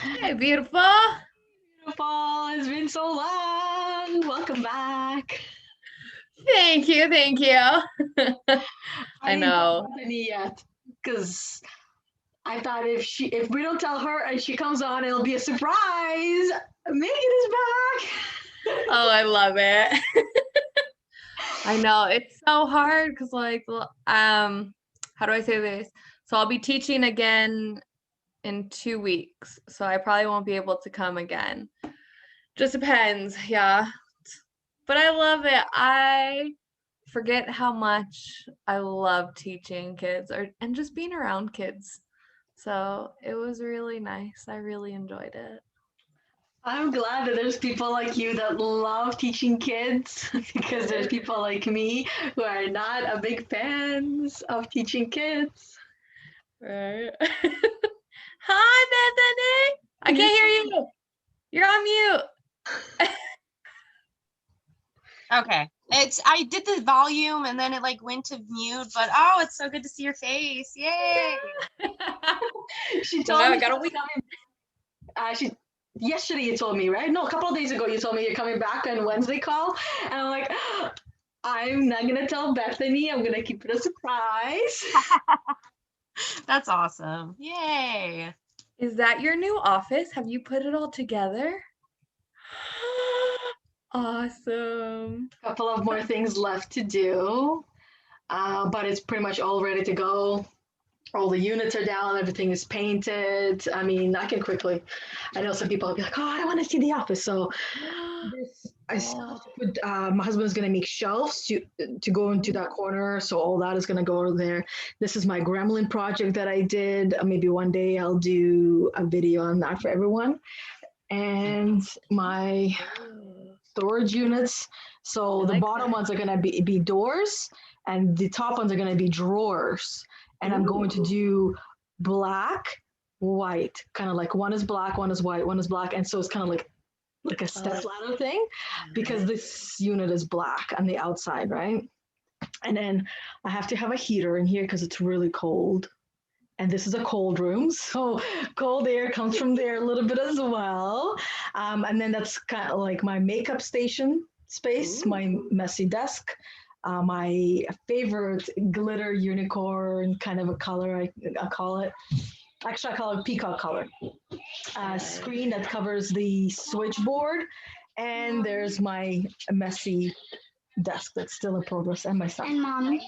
Hey, beautiful. Beautiful. It's been so long. Welcome back. Thank you. Thank you. I Didn't tell know. Bethany yet because I thought if we don't tell her and she comes on, it'll be a surprise. Megan is back. Oh, I love it. I know. It's so hard because how do I say this? So I'll be teaching again in 2 weeks. So I probably won't be able to come again. Just depends. Yeah. But I love it. I forget how much I love teaching kids and just being around kids. So it was really nice. I really enjoyed it. I'm glad that there's people like you that love teaching kids because there's people like me who are not a big fans of teaching kids. Right. Hi, Bethany. I can't hear you. You're on mute. Okay. I did the volume and then it like went to mute, but oh, it's so good to see your face. Yay. She told I me gotta she was wait. coming. Yesterday you told me, right? No, a couple of days ago you told me you're coming back on Wednesday call, and I'm like, I'm not gonna tell Bethany. I'm gonna keep it a surprise. That's awesome. Yay. Is that your new office? Have you put it all together? Awesome. A couple of more things left to do, but it's pretty much all ready to go. All the units are down, everything is painted. I mean, I can quickly. I know some people will be like, "Oh, I don't want to see the office." So I still have to put. My husband's gonna make shelves to go into that corner, so all that is gonna go over there. This is my gremlin project that I did. Maybe one day I'll do a video on that for everyone, and my storage units. So the bottom ones are gonna be doors, and the top ones are gonna be drawers. And I'm going to do black, white, kind of like one is black, one is white, one is black, and so it's kind of like a step ladder thing, because this unit is black on the outside, right? And then I have to have a heater in here because it's really cold. And this is a cold room, so cold air comes from there a little bit as well. And then that's kind of like my makeup station space, my messy desk, my favorite glitter unicorn kind of a color, I call it. Actually, I call it peacock color. Screen that covers the switchboard. And there's my messy desk that's still in progress, and my son. And mom.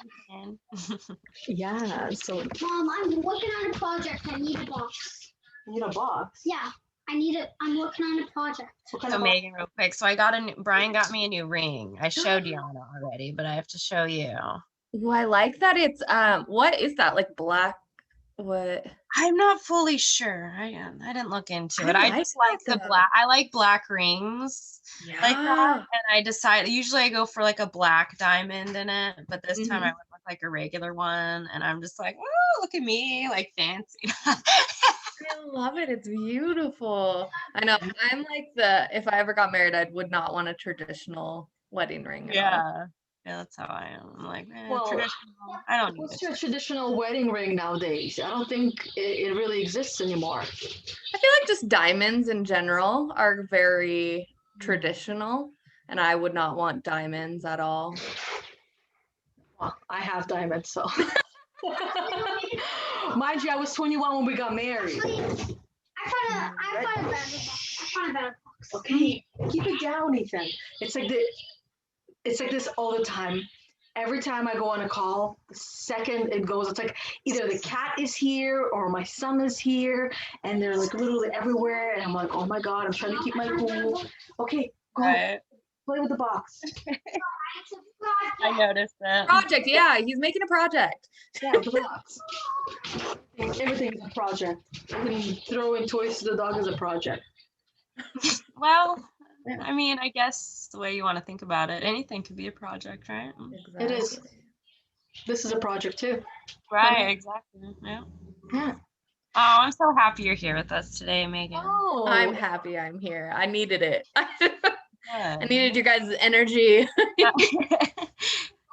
Yeah, so. Mom, I'm working on a project. I need a box. You need a box? Yeah, I'm working on a project. So Megan, real quick. So Brian got me a new ring. I showed Yana already, but I have to show you. Oh, I like that. It's what is that? Like black? What? I'm not fully sure. I didn't look into it. I like just like the that. black. I like black rings like that. Yeah. And I decided usually I go for like a black diamond in it, but this time I went with like a regular one, and I'm just like, oh, look at me, like fancy. I love it. It's beautiful. I know. I'm like if I ever got married, I would not want a traditional wedding ring at all. Yeah, that's how I am. I'm like, Well, traditional. I don't need What's it. your traditional wedding ring nowadays? I don't think it really exists anymore. I feel like just diamonds in general are very traditional, and I would not want diamonds at all. Well, I have diamonds, so. Mind you, I was 21 when we got married. I found a better box. I found a better box. Okay, keep it down, Ethan. It's like this all the time. Every time I go on a call, the second it goes, it's like either the cat is here or my son is here, and they're like literally everywhere. And I'm like, oh my God, I'm trying to keep my cool. Okay, go play with the box. I noticed that. Project, yeah, he's making a project. Yeah, the box. Everything is a project. Even throwing toys to the dog is a project. Well, I mean, I guess the way you want to think about it, anything could be a project, right? Exactly. It is. This is a project too. Right, exactly. Yeah. Yeah. Oh, I'm so happy you're here with us today, Megan. Oh, I'm happy I'm here. I needed it. I needed your guys' energy.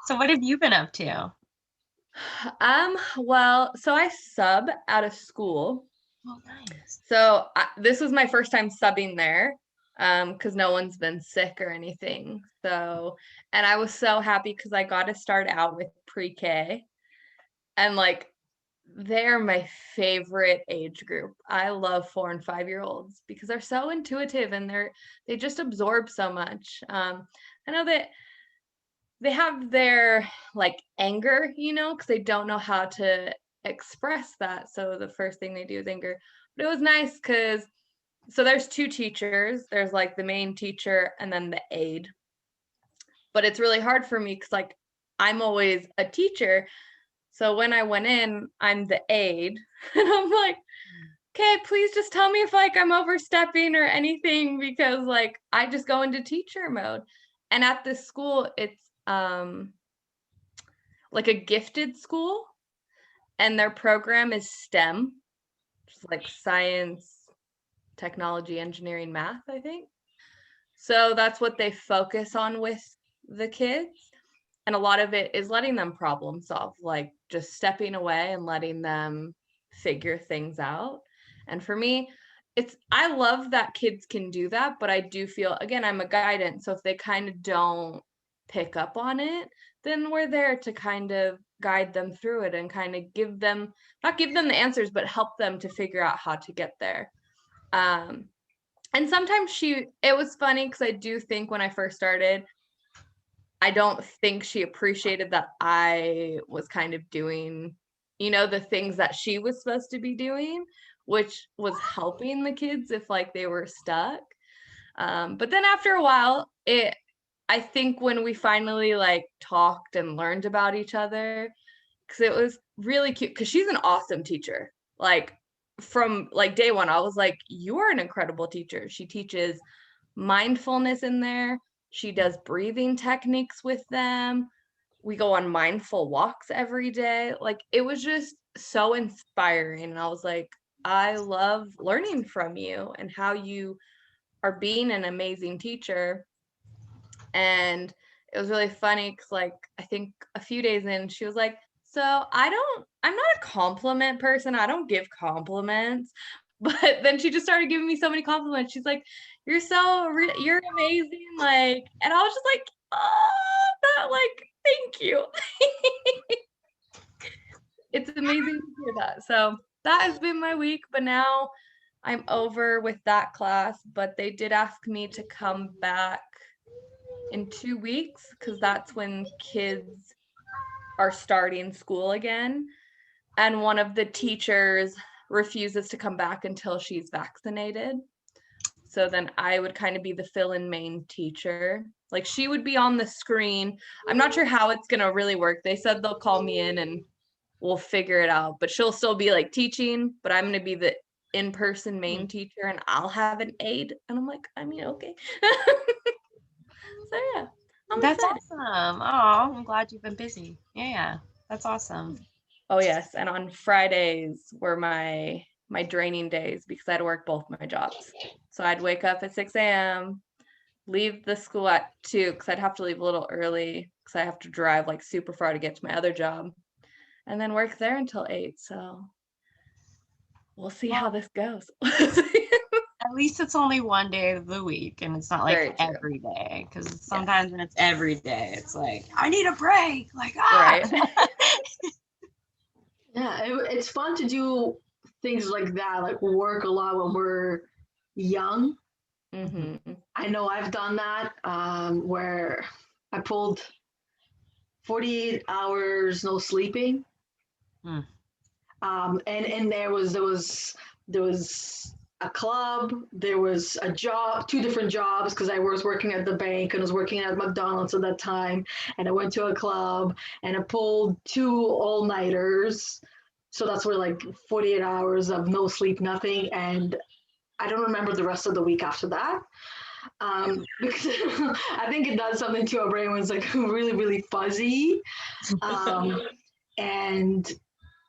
So what have you been up to? Well, so I sub out of school. Oh, nice. So this was my first time subbing there, because no one's been sick or anything. So, and I was so happy because I got to start out with pre-K, and like they're my favorite age group. I love 4 and 5-year-olds because they're so intuitive and they just absorb so much. I know that they have their like anger, because they don't know how to express that. So the first thing they do is anger. But it was nice because so there's 2 teachers. There's like the main teacher and then the aide. But it's really hard for me because like I'm always a teacher. So when I went in, I'm the aide. And I'm like, okay, please just tell me if like I'm overstepping or anything, because like I just go into teacher mode. And at this school, it's like a gifted school, and their program is STEM, just like science, technology, engineering, math, I think. So that's what they focus on with the kids. And a lot of it is letting them problem solve, like just stepping away and letting them figure things out. And for me, I love that kids can do that, but I do feel, again, I'm a guidance. So if they kind of don't pick up on it, then we're there to kind of guide them through it and kind of not give them the answers, but help them to figure out how to get there. And sometimes it was funny because I do think when I first started, I don't think she appreciated that I was kind of doing, the things that she was supposed to be doing, which was helping the kids if like they were stuck. But then after a while, I think when we finally like talked and learned about each other, because it was really cute, because she's an awesome teacher. Like from like day one, I was like, you are an incredible teacher. She teaches mindfulness in there. She does breathing techniques with them. We go on mindful walks every day. Like it was just so inspiring. And I was like, I love learning from you and how you are being an amazing teacher. And it was really funny because like I think a few days in, she was like, so I'm not a compliment person. I don't give compliments. But then she just started giving me so many compliments. She's like, you're amazing. Like, and I was just like, oh, that like, thank you. It's amazing to hear that. So that has been my week, but now I'm over with that class. But they did ask me to come back in 2 weeks because that's when kids are starting school again. And one of the teachers refuses to come back until she's vaccinated. So then I would kind of be the fill-in main teacher. Like she would be on the screen. I'm not sure how it's going to really work. They said they'll call me in and we'll figure it out, but she'll still be like teaching, but I'm going to be the in-person main teacher and I'll have an aide. And I'm like, I mean, okay. So yeah. That's awesome. Oh, I'm glad you've been busy. Yeah, that's awesome. Oh yes, and on Fridays were my draining days because I had to work both my jobs. So I'd wake up at 6 a.m., leave the school at 2 because I'd have to leave a little early because I have to drive like super far to get to my other job, and then work there until 8. So we'll see how this goes. At least it's only one day of the week and it's not like every day, because sometimes when it's every day, it's like, I need a break. Like, Right. Yeah, it's fun to do things like that, like work a lot when we're young. Mm-hmm. I know I've done that, where I pulled 48 hours no sleeping. And there was a club, there was a job, 2 different jobs, because I was working at the bank and was working at McDonald's at that time, and I went to a club and I pulled 2 all-nighters. So that's where like 48 hours of no sleep, nothing, and I don't remember the rest of the week after that. Because I think it does something to our brain when it's like really, really fuzzy. And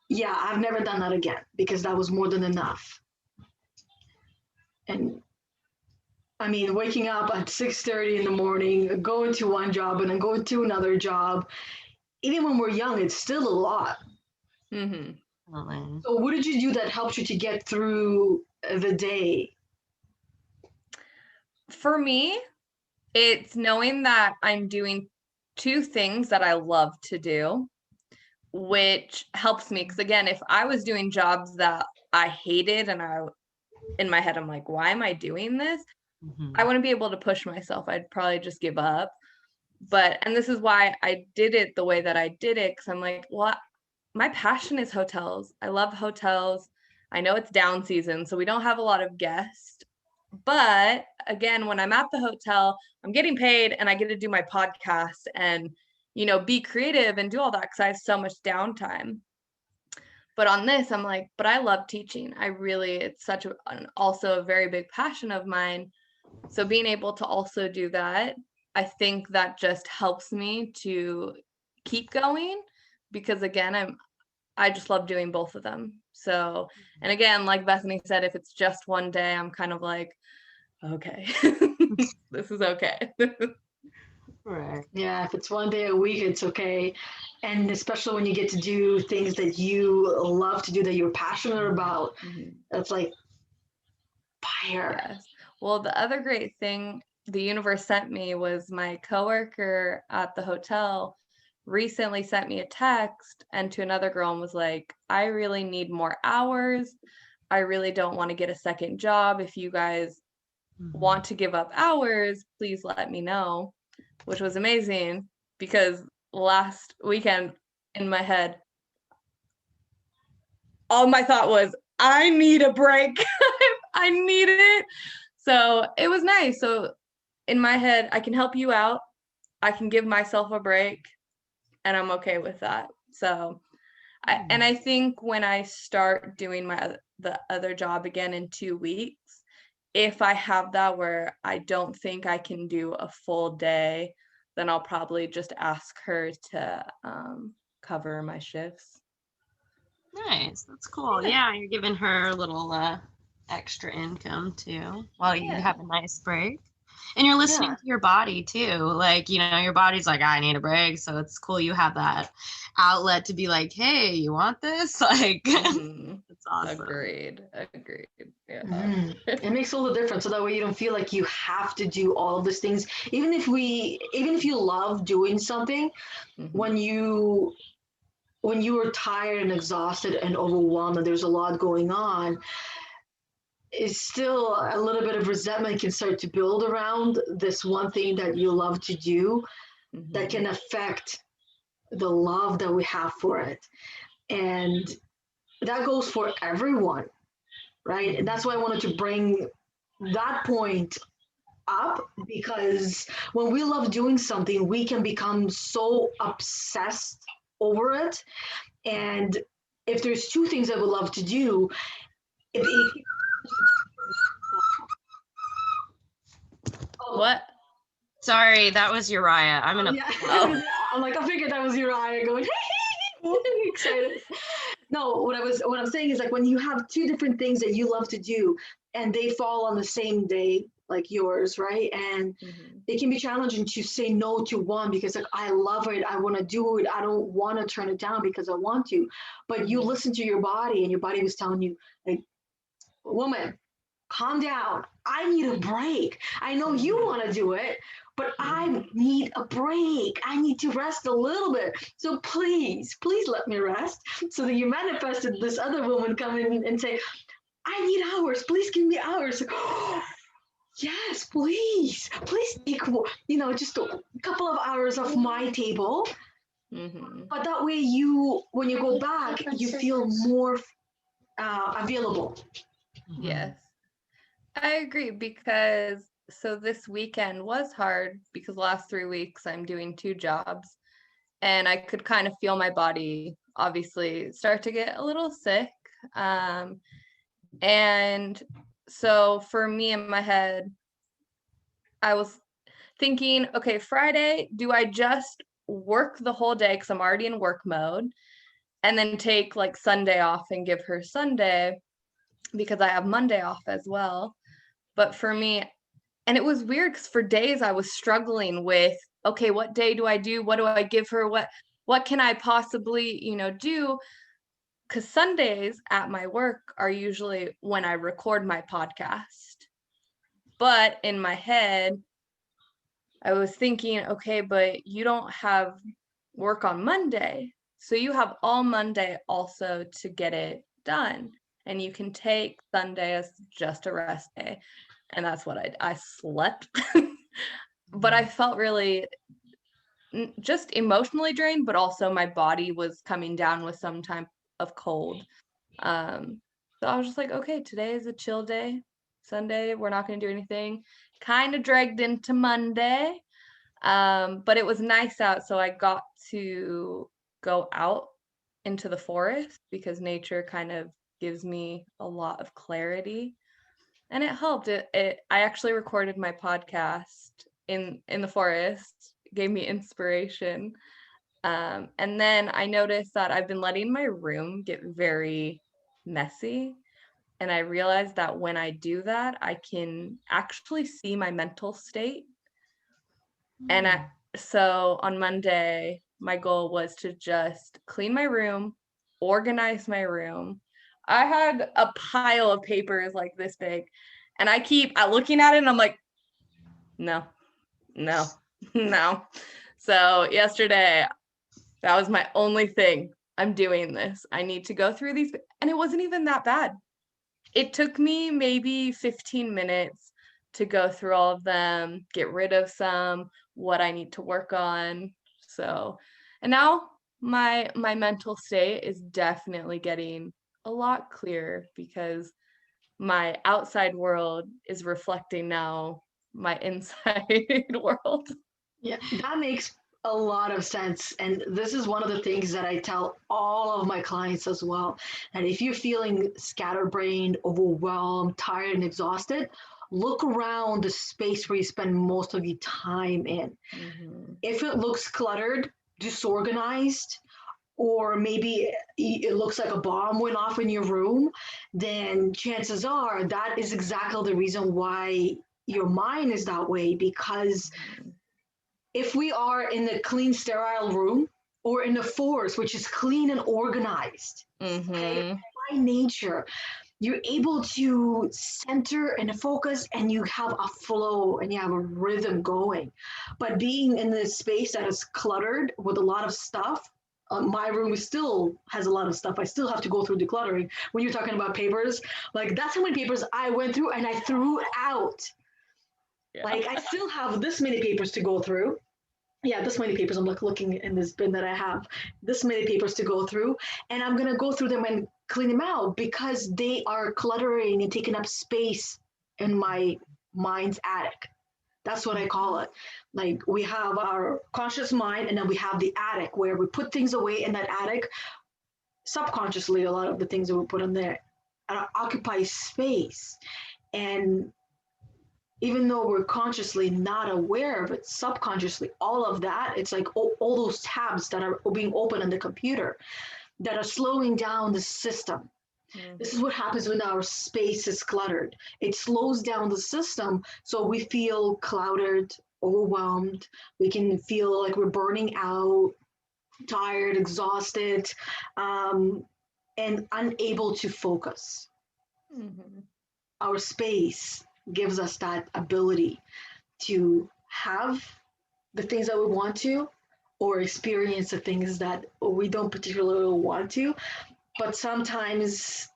yeah, I've never done that again because that was more than enough. And I mean, waking up at 6:30 in the morning, going to one job and then going to another job, even when we're young, it's still a lot. Mm-hmm. Definitely. So what did you do that helped you to get through the day? For me, it's knowing that I'm doing two things that I love to do, which helps me. Because again, if I was doing jobs that I hated and in my head, I'm like, why am I doing this? I wouldn't be able to push myself. I'd probably just give up. And this is why I did it the way that I did it. Because I'm like, well, my passion is hotels. I love hotels. I know it's down season, so we don't have a lot of guests. But again, when I'm at the hotel, I'm getting paid and I get to do my podcast and, be creative and do all that because I have so much downtime. But on this, I'm like, but I love teaching. It's such also a very big passion of mine. So being able to also do that, I think that just helps me to keep going because again, I just love doing both of them. So, and again, like Bethany said, if it's just one day, I'm kind of like, okay, this is okay. Right. Yeah, if it's one day a week, it's okay. And especially when you get to do things that you love to do, that you're passionate about, that's like fire. Yes. Well, the other great thing the universe sent me was my coworker at the hotel recently sent me a text and to another girl and was like, I really need more hours. I really don't want to get a second job. If you guys want to give up hours, please let me know, which was amazing because last weekend in my head, all my thought was, I need a break. I need it. So it was nice. So in my head, I can help you out. I can give myself a break and I'm okay with that. So I think when I start doing the other job again in 2 weeks, if I have that where I don't think I can do a full day, then I'll probably just ask her to cover my shifts. Nice. That's cool. Yeah, you're giving her a little extra income too while you have a nice break. And you're listening to your body too. Like, your body's like, I need a break. So it's cool you have that outlet to be like, hey, you want this? Like, it's awesome. Agreed. Yeah. It makes all the difference. So that way you don't feel like you have to do all of these things. Even if you love doing something, when you are tired and exhausted and overwhelmed and there's a lot going on, is still a little bit of resentment can start to build around this one thing that you love to do that can affect the love that we have for it. And that goes for everyone, right? And that's why I wanted to bring that point up, because when we love doing something, we can become so obsessed over it. And if there's two things I would love to do, What? Sorry, that was Uriah. I'm gonna. I'm like, I figured that was Uriah going, hey, excited. No, what I'm saying is, like, when you have two different things that you love to do and they fall on the same day, like yours, right? And it can be challenging to say no to one because, like, I love it, I want to do it, I don't want to turn it down because I want to. But you listen to your body and your body was telling you, like, woman, calm down. I need a break. I know you want to do it, but I need a break. I need to rest a little bit. So please let me rest. So that you manifested this other woman come in and say, I need hours. Please give me hours. Yes, please take, just a couple of hours off my table. But that way when you go back, you feel more available. Yes, I agree because so this weekend was hard because the last 3 weeks I'm doing 2 jobs and I could kind of feel my body obviously start to get a little sick. And so for me in my head, I was thinking, okay, Friday, do I just work the whole day because I'm already in work mode and then take like Sunday off and give her Sunday because I have Monday off as well. But for me, and it was weird because for days I was struggling with, okay, what day do I do? What do I give her? What can I possibly, do? because Sundays at my work are usually when I record my podcast. But in my head, I was thinking, okay, but you don't have work on Monday. So you have all Monday also to get it done. And you can take Sunday as just a rest day. And that's what I slept. But I felt really just emotionally drained, but also my body was coming down with some type of cold. So I was just like, okay, today is a chill day. Sunday, we're not going to do anything. Kind of dragged into Monday. But it was nice out, so I got to go out into the forest because nature kind of gives me a lot of clarity. And it helped. I actually recorded my podcast in the forest, gave me inspiration. And then I noticed that I've been letting my room get very messy. And I realized that when I do that, I can actually see my mental state. And so on Monday, my goal was to just clean my room, organize my room. I had a pile of papers like this big, and I keep looking at it and I'm like, no, no, no. So yesterday, that was my only thing. I'm doing this. I need to go through these. And it wasn't even that bad. It took me maybe 15 minutes to go through all of them, get rid of some, what I need to work on. So, and now my mental state is definitely getting a lot clearer because my outside world is reflecting now my inside world. Yeah, that makes a lot of sense. And this is one of the things that I tell all of my clients as well. And if you're feeling scatterbrained, overwhelmed, tired, and exhausted, look around the space where you spend most of your time in. Mm-hmm. If it looks cluttered, disorganized, or maybe it looks like a bomb went off in your room, then chances are that is exactly the reason why your mind is that way. Because if we are in a clean, sterile room or in the forest, which is clean and organized, okay, by nature, you're able to center and focus and you have a flow and you have a rhythm going. But being in this space that is cluttered with a lot of stuff, my room still has a lot of stuff. I still have to go through decluttering. When you're talking about papers, like that's how many papers I went through and I threw out. Yeah. Like I still have this many papers to go through. Yeah, this many papers. I'm like looking in this bin that I have, this many papers to go through, and I'm gonna go through them and clean them out because they are cluttering and taking up space in my mind's attic. That's what I call it. Like we have our conscious mind, and then we have the attic where we put things away in that attic. Subconsciously, a lot of the things that we put in there occupy space, and even though we're consciously not aware of it, subconsciously, all of that, it's like all those tabs that are being open on the computer that are slowing down the system. Mm-hmm. This is what happens when our space is cluttered. It slows down the system, so we feel clouded, overwhelmed. We can feel like we're burning out, tired, exhausted, and unable to focus. Mm-hmm. Our space gives us that ability to have the things that we want to or experience the things that we don't particularly want to. But sometimes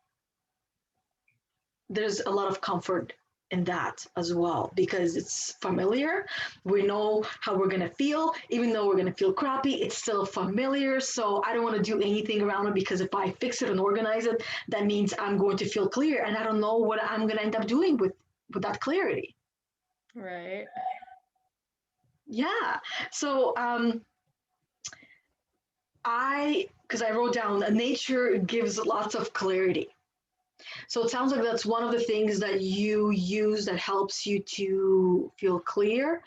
there's a lot of comfort in that as well because it's familiar. We know how we're going to feel. Even though we're going to feel crappy, it's still familiar. So I don't want to do anything around it because if I fix it and organize it, that means I'm going to feel clear and I don't know what I'm going to end up doing with that clarity. Right. Yeah. So because I wrote down nature gives lots of clarity. So it sounds like that's one of the things that you use that helps you to feel clear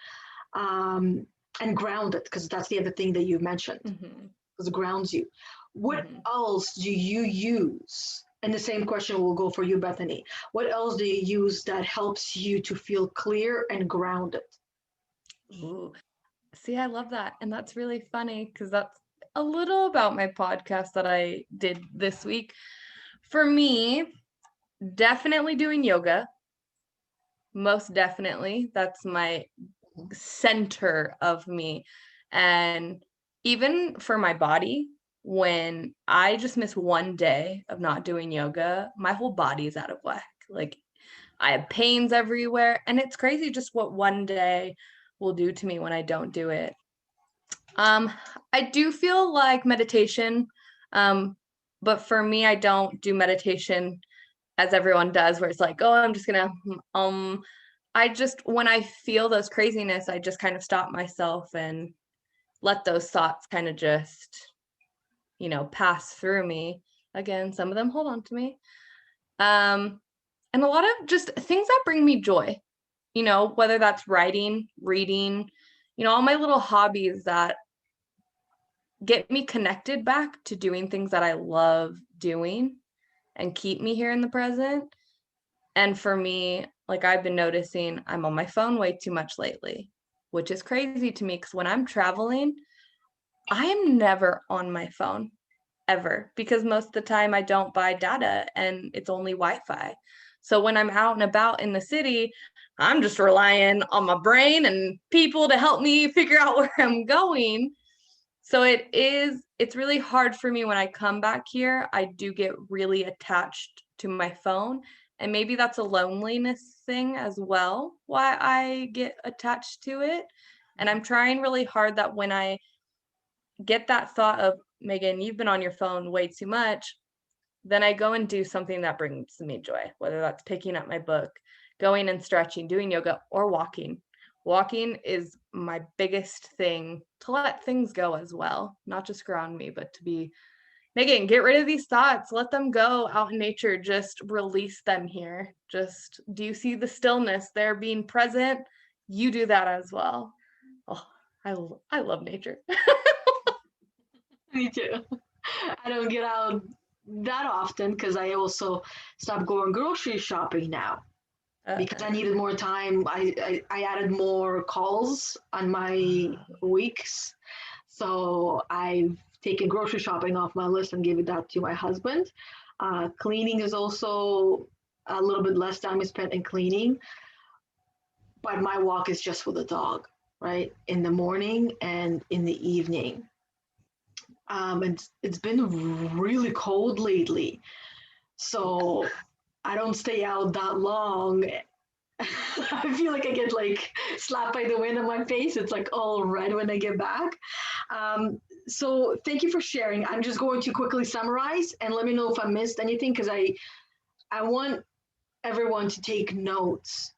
and grounded, because that's the other thing that you mentioned, because it grounds you. What else do you use? And the same question will go for you, Bethany. What else do you use that helps you to feel clear and grounded? Ooh. See, I love that. And that's really funny because a little about my podcast that I did this week. For me, definitely doing yoga. Most definitely. That's my center of me. And even for my body, when I just miss one day of not doing yoga, my whole body is out of whack. Like I have pains everywhere. And it's crazy just what one day will do to me when I don't do it. I do feel like meditation, but for me, I don't do meditation as everyone does, where it's like, oh, I'm just gonna, I just, when I feel those craziness, I just kind of stop myself and let those thoughts kind of just, pass through me. Again, some of them hold on to me. And a lot of just things that bring me joy, whether that's writing, reading, all my little hobbies that get me connected back to doing things that I love doing and keep me here in the present. And for me, like I've been noticing, I'm on my phone way too much lately, which is crazy to me because when I'm traveling, I am never on my phone ever because most of the time I don't buy data and it's only Wi-Fi. So when I'm out and about in the city, I'm just relying on my brain and people to help me figure out where I'm going. So it's really hard for me when I come back here. I do get really attached to my phone. And maybe that's a loneliness thing as well, why I get attached to it. And I'm trying really hard that when I get that thought of, Meagan, you've been on your phone way too much, then I go and do something that brings me joy, whether that's picking up my book, going and stretching, doing yoga, or walking. Walking is my biggest thing to let things go as well, not just ground me, but to be, Meagan, get rid of these thoughts, let them go out in nature, just release them here. Just, do you see the stillness there being present? You do that as well. Oh, I love nature. Me too. I don't get out that often because I also stopped going grocery shopping now because I needed more time. I added more calls on my weeks. So I've taken grocery shopping off my list and gave that to my husband. Cleaning is also a little bit less time is spent in cleaning, but my walk is just for the dog, right? In the morning and in the evening. And it's been really cold lately. So I don't stay out that long. I feel like I get like slapped by the wind on my face. It's like all red when I get back. So thank you for sharing. I'm just going to quickly summarize and let me know if I missed anything because I want everyone to take notes,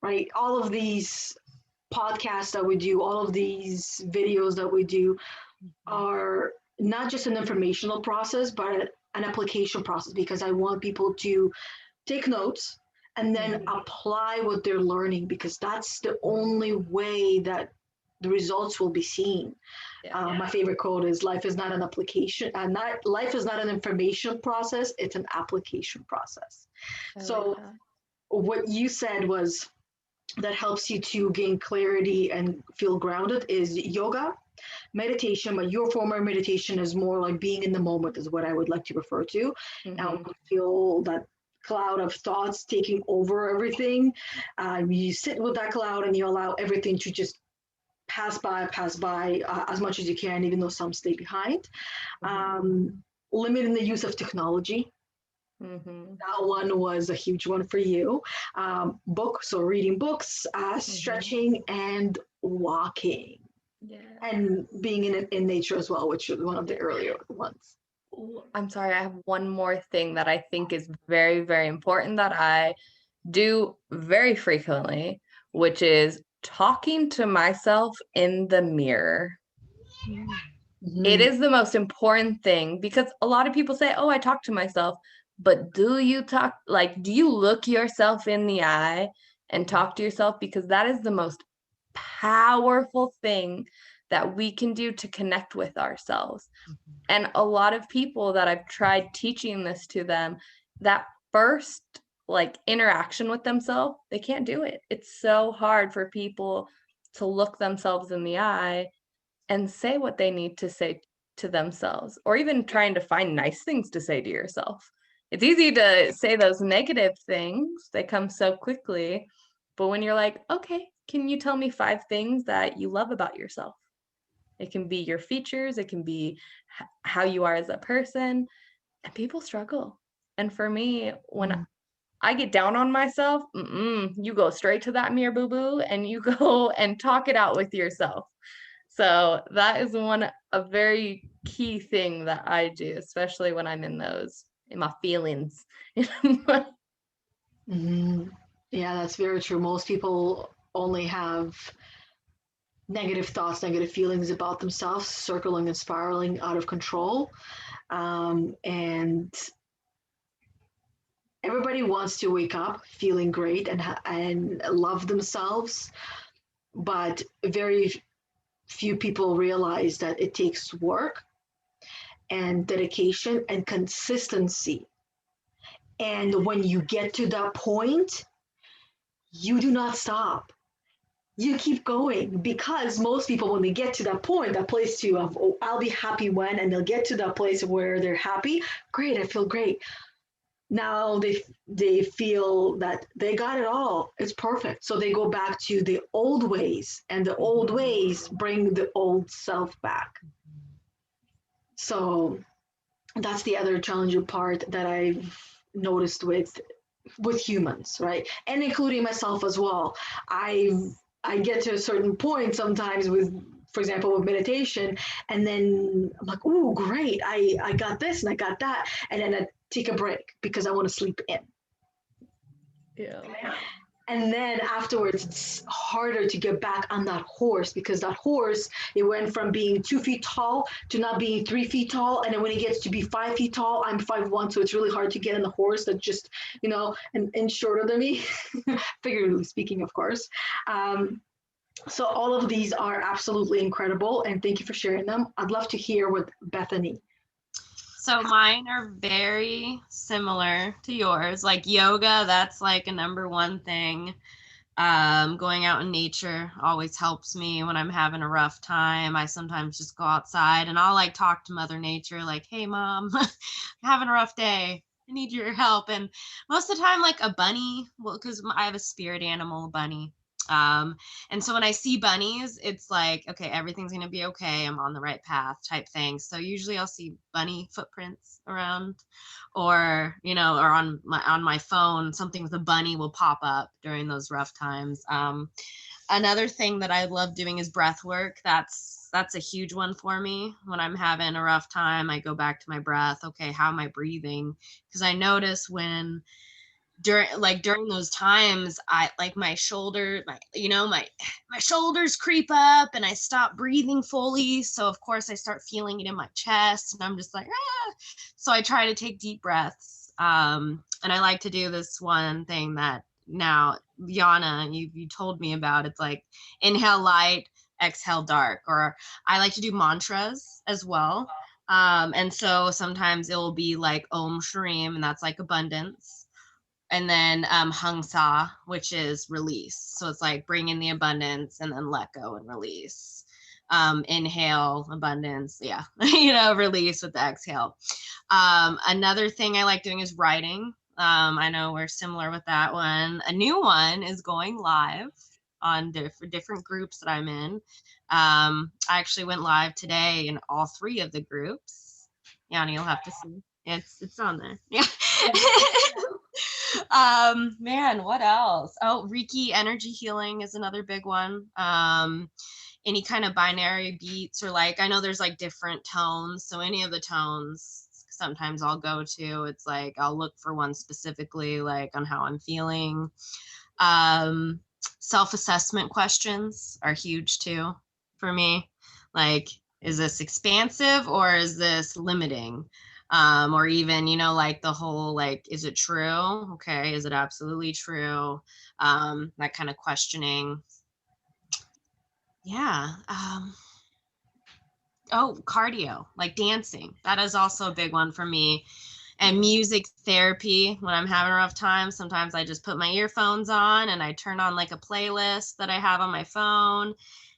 right? All of these podcasts that we do, all of these videos that we do are not just an informational process, but an application process because I want people to take notes and then apply what they're learning because that's the only way that the results will be seen. My favorite quote is life is not an application life is not an information process, it's an application process. So what you said was that helps you to gain clarity and feel grounded is yoga, meditation, but your form of meditation is more like being in the moment is what I would like to refer to. Now feel that cloud of thoughts taking over everything. You sit with that cloud and you allow everything to just pass by as much as you can, even though some stay behind. Limiting the use of technology. That one was a huge one for you. Books, so reading books, stretching, and walking. And being in nature as well, which was one of the earlier ones. I'm sorry, I have one more thing that I think is very, very important that I do very frequently, which is talking to myself in the mirror. It is the most important thing because a lot of people say, oh, I talk to myself, but do you look yourself in the eye and talk to yourself? Because that is the most powerful thing that we can do to connect with ourselves. And a lot of people that I've tried teaching this to them, that first interaction with themselves, they can't do it. It's so hard for people to look themselves in the eye and say what they need to say to themselves, or even trying to find nice things to say to yourself. It's easy to say those negative things, they come so quickly. But when you're like, okay, can you tell me 5 things that you love about yourself? It can be your features, it can be how you are as a person, and people struggle. And for me, when I get down on myself, you go straight to that mirror, boo-boo, and you go and talk it out with yourself. So that is a very key thing that I do, especially when I'm in my feelings. Mm-hmm. Yeah, that's very true. Most people only have negative thoughts, negative feelings about themselves, circling and spiraling out of control. And everybody wants to wake up feeling great and love themselves, but very few people realize that it takes work and dedication and consistency. And when you get to that point, you do not stop. You keep going, because most people, when they get to that point, that place of, oh, I'll be happy when, and they'll get to that place where they're happy. Great, I feel great. Now they feel that they got it all. It's perfect. So they go back to the old ways, and the old ways bring the old self back. So that's the other challenging part that I've noticed with humans, right? And including myself as well. I get to a certain point sometimes with, for example, with meditation, and then I'm like, oh, great, I got this and I got that. And then I take a break because I want to sleep in. Yeah. And then afterwards, it's harder to get back on that horse, because that horse, it went from being 2 feet tall to not being 3 feet tall. And then when it gets to be 5 feet tall, I'm 5'1", so it's really hard to get on the horse that's just, and shorter than me, figuratively speaking, of course. So all of these are absolutely incredible, and thank you for sharing them. I'd love to hear with Bethany. So mine are very similar to yours. Like yoga, that's like a number one thing. Going out in nature always helps me when I'm having a rough time. I sometimes just go outside and I'll like talk to Mother Nature, like, hey mom, I'm having a rough day, I need your help. And most of the time, like a bunny, well, because I have a spirit animal, a bunny. And so when I see bunnies, it's like, okay, everything's going to be okay. I'm on the right path type thing. So usually I'll see bunny footprints around, or, or on my phone, something with a bunny will pop up during those rough times. Another thing that I love doing is breath work. That's a huge one for me. When I'm having a rough time, I go back to my breath. Okay, how am I breathing? Because I notice when during those times, I like my shoulder, my shoulders creep up and I stop breathing fully. So of course I start feeling it in my chest and I'm just like, ah. So I try to take deep breaths. And I like to do this one thing that now, Yana, you told me about. It's like inhale light, exhale dark, or I like to do mantras as well. And so sometimes it will be like Om Shrim, and that's like abundance. And then Hung Sa, which is release. So it's like bring in the abundance and then let go and release. Inhale, abundance, yeah, release with the exhale. Another thing I like doing is writing. I know we're similar with that one. A new one is going live on different groups that I'm in. I actually went live today in all 3 of the groups. Yanni, you'll have to see. It's on there. Yeah. Man, what else? Oh, Reiki energy healing is another big one. Any kind of binary beats, or like, I know there's like different tones. So any of the tones, sometimes I'll go to, it's like, I'll look for one specifically, like on how I'm feeling. Self-assessment questions are huge too for me. Like, is this expansive or is this limiting? Or even, like the whole, like, is it true? Okay. Is it absolutely true? That kind of questioning. Yeah. Cardio, like dancing. That is also a big one for me. And music therapy, when I'm having a rough time, sometimes I just put my earphones on and I turn on like a playlist that I have on my phone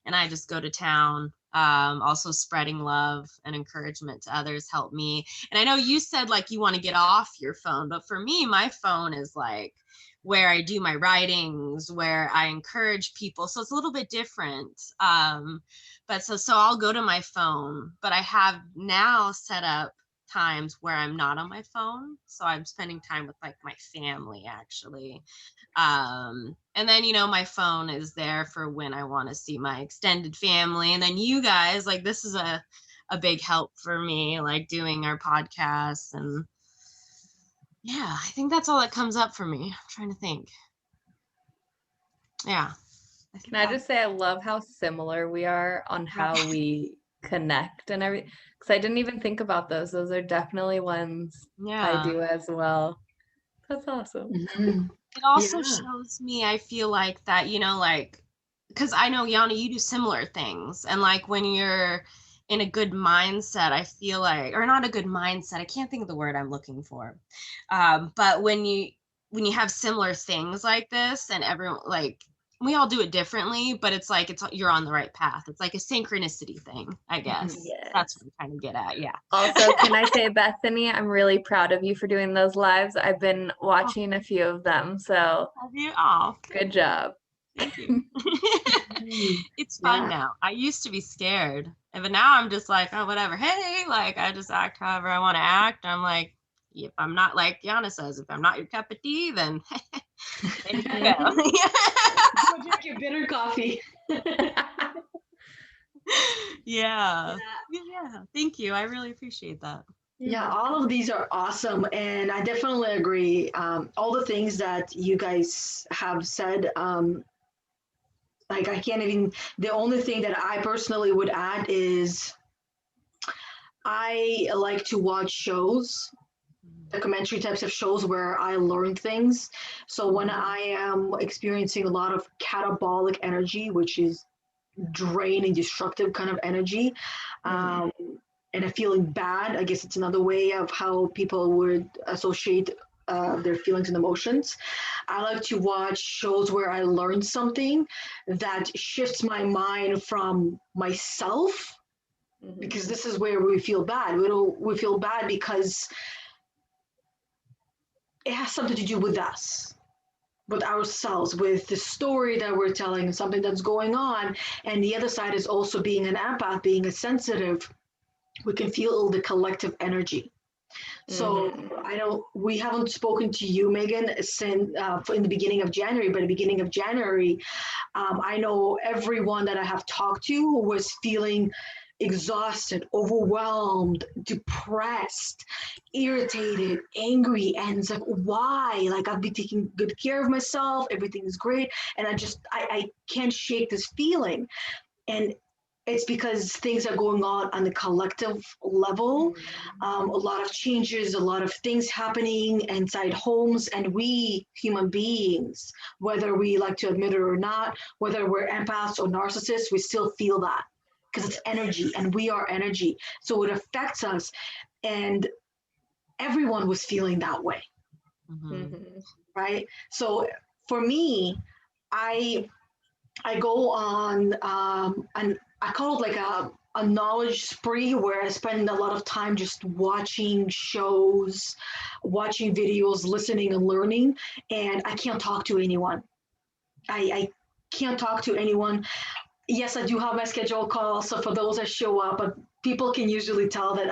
and I just go to town. Also spreading love and encouragement to others help me. And I know you said like you want to get off your phone, but for me, my phone is like where I do my writings, where I encourage people. So it's a little bit different. But so I'll go to my phone, but I have now set up times where I'm not on my phone. So I'm spending time with like my family actually. And then, you know, my phone is there for when I want to see my extended family. And then you guys, like, this is a big help for me, like doing our podcasts. And yeah, I think that's all that comes up for me. I'm trying to think. Yeah. Can I just say I love how similar we are on how we connect and everything, because I didn't even think about those. Those are definitely ones I do as well. That's awesome. Mm-hmm. It also shows me, I feel like that, you know, like, because I know, Yana, you do similar things. And like when you're in a good mindset, I feel like, or not a good mindset, I can't think of the word I'm looking for. But when you have similar things like this, and everyone, like, we all do it differently, but it's like you're on the right path. It's like a synchronicity thing, I guess. Yes. That's what I'm trying to get at. Yeah. Also, can I say, Bethany, I'm really proud of you for doing those lives. I've been watching a few of them, so Have you? Oh, good job. Thank you. It's fun now. I used to be scared, but now I'm just like, oh, whatever. Hey, like I just act however I want to act. I'm like, if I'm not, like Yana says, if I'm not your cup of tea, then there you go. Go drink your bitter coffee. Yeah. Thank you. I really appreciate that. Yeah, all of these are awesome, and I definitely agree. All the things that you guys have said, like I can't even. The only thing that I personally would add is I like to watch shows, documentary types of shows where I learn things. So when I am experiencing a lot of catabolic energy, which is draining, destructive kind of energy, and I'm feeling bad, I guess it's another way of how people would associate their feelings and emotions. I like to watch shows where I learn something that shifts my mind from myself, because this is where we feel bad. We feel bad because it has something to do with us, with ourselves, with the story that we're telling, something that's going on. And the other side is also being an empath, being a sensitive. We can feel the collective energy. So I know we haven't spoken to you, Meagan, since in the beginning of January, but at the beginning of January, I know everyone that I have talked to was feeling exhausted, overwhelmed, depressed, irritated, angry, and it's like, why? Like I've been taking good care of myself, everything is great, and I can't shake this feeling. And it's because things are going on the collective level. A lot of changes, a lot of things happening inside homes, and we human beings, whether we like to admit it or not, whether we're empaths or narcissists, we still feel that because it's energy and we are energy. So it affects us, and everyone was feeling that way. Right? So for me, I go on and I call it like a knowledge spree where I spend a lot of time just watching shows, watching videos, listening and learning, and I can't talk to anyone. I can't talk to anyone. Yes, I do have my scheduled calls, so for those that show up, but people can usually tell that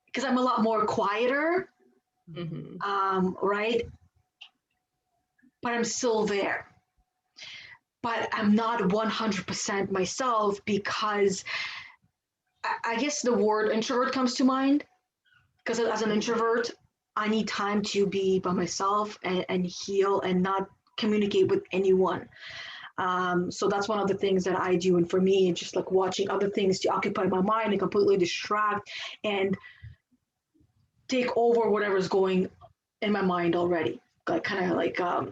because I'm a lot more quieter, right? But I'm still there. But I'm not 100% myself because I guess the word introvert comes to mind, because as an introvert, I need time to be by myself and heal and not communicate with anyone. So that's one of the things that I do. And for me, it's just like watching other things to occupy my mind and completely distract and take over whatever's going in my mind already. Like kind of like a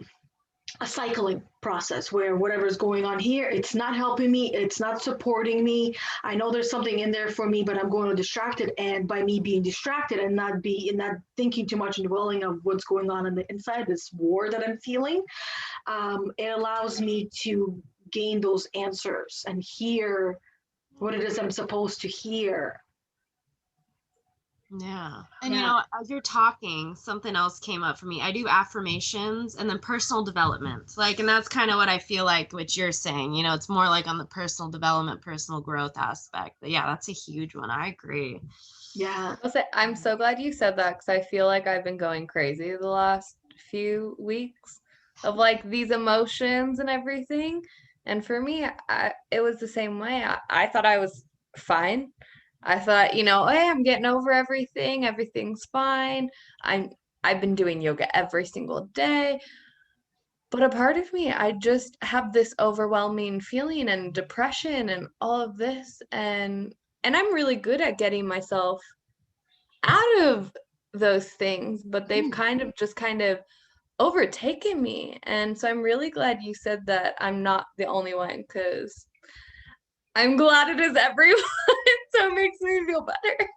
cycling process where whatever's going on here, it's not helping me, it's not supporting me. I know there's something in there for me, but I'm going to distract it. And by me being distracted and not thinking too much and dwelling on what's going on in the inside, this war that I'm feeling, it allows me to gain those answers and hear what it is I'm supposed to hear. Yeah. And Yeah. you know, as you're talking, something else came up for me. I do affirmations and then personal development. Like, and that's kind of what I feel like what you're saying. You know, it's more like on the personal development, personal growth aspect. But yeah, that's a huge one. I agree. Yeah. I'm so glad you said that because I feel like I've been going crazy the last few weeks of like these emotions and everything. And for me, it was the same way. I thought I was fine. I thought, you know, hey, I'm getting over everything. Everything's fine. I've been doing yoga every single day. But a part of me, I just have this overwhelming feeling and depression and all of this. And I'm really good at getting myself out of those things, but they've kind of overtaken me. And so I'm really glad you said that I'm not the only one because I'm glad it is everyone. So it makes me feel better.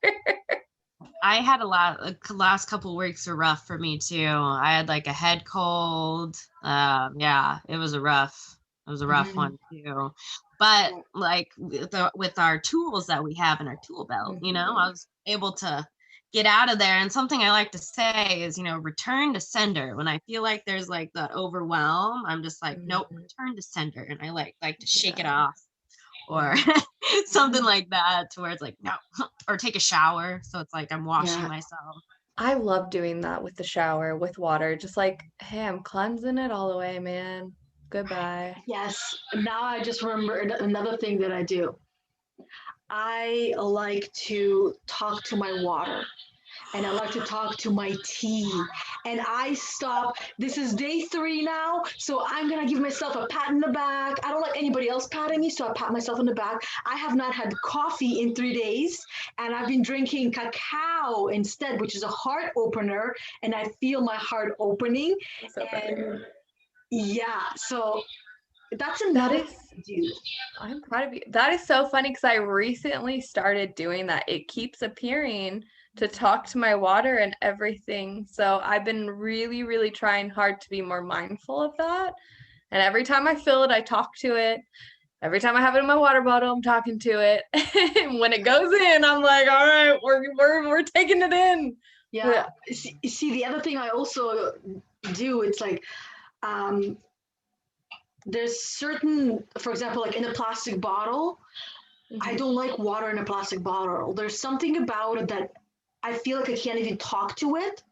I had last couple weeks were rough for me too. I had like a head cold. Yeah, it was a rough one too. But like with our tools that we have in our tool belt, you know, I was able to get out of there. And something I like to say is, you know, return to sender. When I feel like there's like that overwhelm, I'm just like, nope, return to sender. And I like to shake it off or something like that to where it's like, no, or take a shower. So it's like I'm washing myself. I love doing that with the shower, with water, just like, hey, I'm cleansing it all away, man. Goodbye. Yes. Now I just remember another thing that I do. I like to talk to my water and I like to talk to my tea. And I stop. This is day 3 now, so I'm gonna give myself a pat in the back. I don't like anybody else patting me, so I pat myself in the back. I have not had coffee in 3 days, and I've been drinking cacao instead, which is a heart opener, and I feel my heart opening. And yeah, so that's another thing to do. I'm proud of you. That is so funny because I recently started doing that. It keeps appearing to talk to my water and everything. So I've been really, really trying hard to be more mindful of that. And every time I feel it, I talk to it. Every time I have it in my water bottle, I'm talking to it. And when it goes in, I'm like, all right, we're taking it in. Yeah. See, the other thing I also do, it's like there's certain, for example, like in a plastic bottle, I don't like water in a plastic bottle. There's something about it that I feel like I can't even talk to it.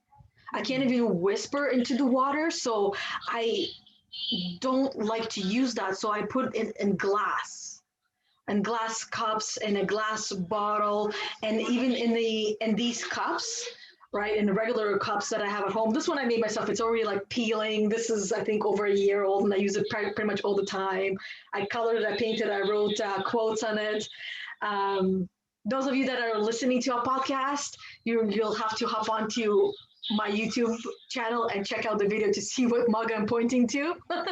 I can't even whisper into the water. So I don't like to use that. So I put it in glass and glass cups and a glass bottle. And even in these cups, right, in the regular cups that I have at home. This one I made myself. It's already like peeling. This is, I think, over a year old, and I use it pretty much all the time. I colored it, I painted, I wrote quotes on it. Those of you that are listening to our podcast, you'll have to hop onto my YouTube channel and check out the video to see what mug I'm pointing to. But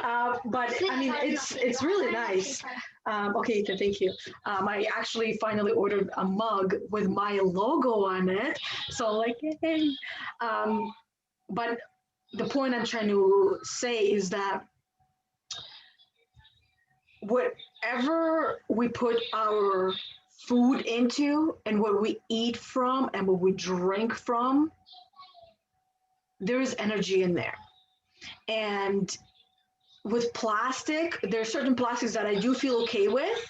I mean, it's really nice. Okay, Ethan, thank you. I actually finally ordered a mug with my logo on it. So like, hey. But the point I'm trying to say is that whatever we put our food into and what we eat from and what we drink from, there is energy in there. And with plastic, there are certain plastics that I do feel okay with,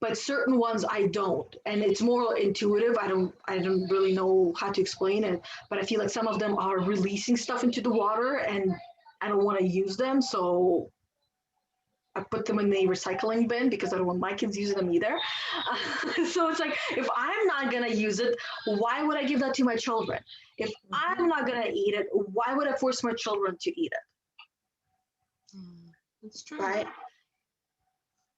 but certain ones I don't. And it's more intuitive. I don't really know how to explain it, but I feel like some of them are releasing stuff into the water and I don't want to use them. So I put them in the recycling bin because I don't want my kids using them either. So it's like, if I'm not going to use it, why would I give that to my children? If I'm not going to eat it, why would I force my children to eat it? That's true. Right?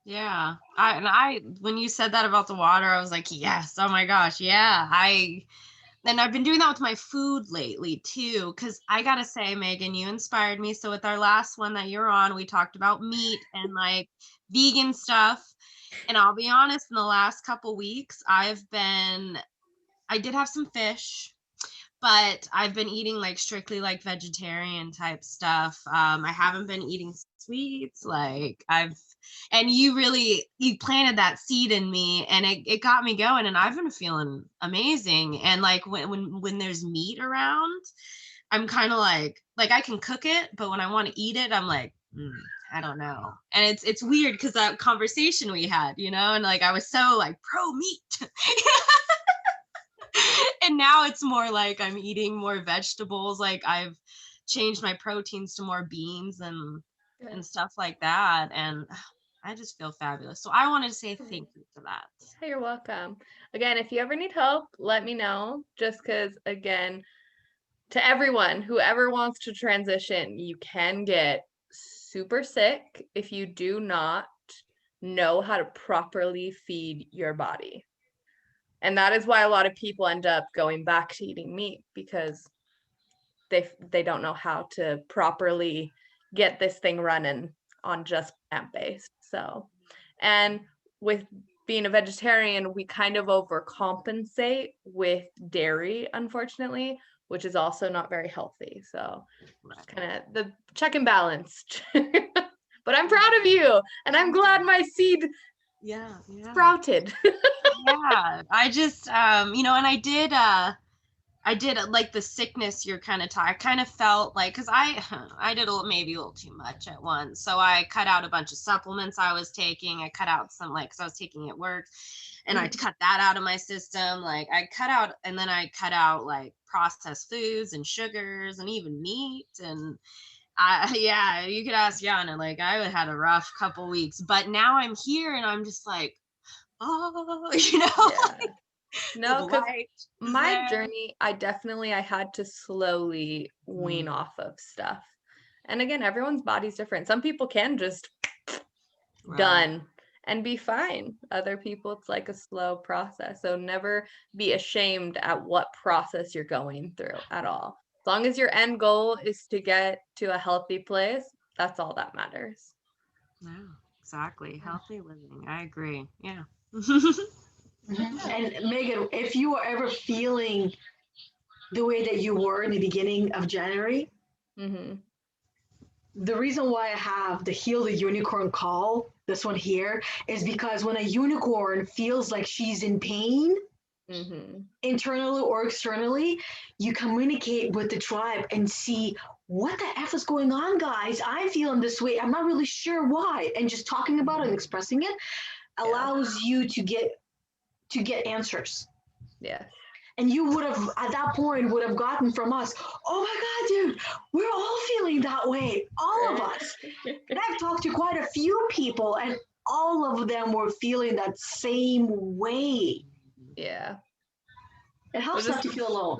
Yeah. I when you said that about the water, I was like, yes. Oh my gosh. Yeah. And I've been doing that with my food lately too, because I gotta say, Meagan, you inspired me. So with our last one that you're on, we talked about meat and like vegan stuff. And I'll be honest, in the last couple weeks, I did have some fish, but but I've been eating like strictly like vegetarian type stuff. I haven't been eating sweets. Like and you planted that seed in me, and it got me going, and I've been feeling amazing. And like when there's meat around, I'm kind of like I can cook it, but when I want to eat it, I'm like, I don't know. And it's weird because that conversation we had, and like I was so like pro meat. And now it's more like I'm eating more vegetables. Like I've changed my proteins to more beans and stuff like that. And I just feel fabulous. So I wanted to say thank you for that. You're welcome. Again, if you ever need help, let me know. Just because, again, to everyone, whoever wants to transition, you can get super sick if you do not know how to properly feed your body. And that is why a lot of people end up going back to eating meat, because they don't know how to properly get this thing running on just plant-based. So, and with being a vegetarian, we kind of overcompensate with dairy, unfortunately, which is also not very healthy. So kind of the check and balance. But I'm proud of you, and I'm glad my seed sprouted. Yeah, I just and I did like the sickness you're kind of I kind of felt like, because I did maybe a little too much at once, so I cut out a bunch of supplements I was taking. I cut out some, like, because I was taking it at work, and I cut that out of my system. Like I cut out like processed foods and sugars and even meat. And you could ask Yana. Like I had a rough couple weeks, but now I'm here and I'm just like, oh, Yeah. No, because my journey, I had to slowly wean off of stuff. And again, everyone's body's different. Some people can just done and be fine. Other people, it's like a slow process. So never be ashamed at what process you're going through at all. As long as your end goal is to get to a healthy place, that's all that matters. Yeah, exactly. Healthy living. I agree. Yeah. And Meagan, if you were ever feeling the way that you were in the beginning of January, the reason why I have the Heal the Unicorn call, this one here, is because when a unicorn feels like she's in pain, internally or externally, you communicate with the tribe and see, what the F is going on, guys? I'm feeling this way. I'm not really sure why. And just talking about it and expressing it allows you to get answers. Yeah. And you would have, at that point, would have gotten from us, oh my God, dude, we're all feeling that way. All of us. And I've talked to quite a few people, and all of them were feeling that same way. Yeah. It helps not to feel alone.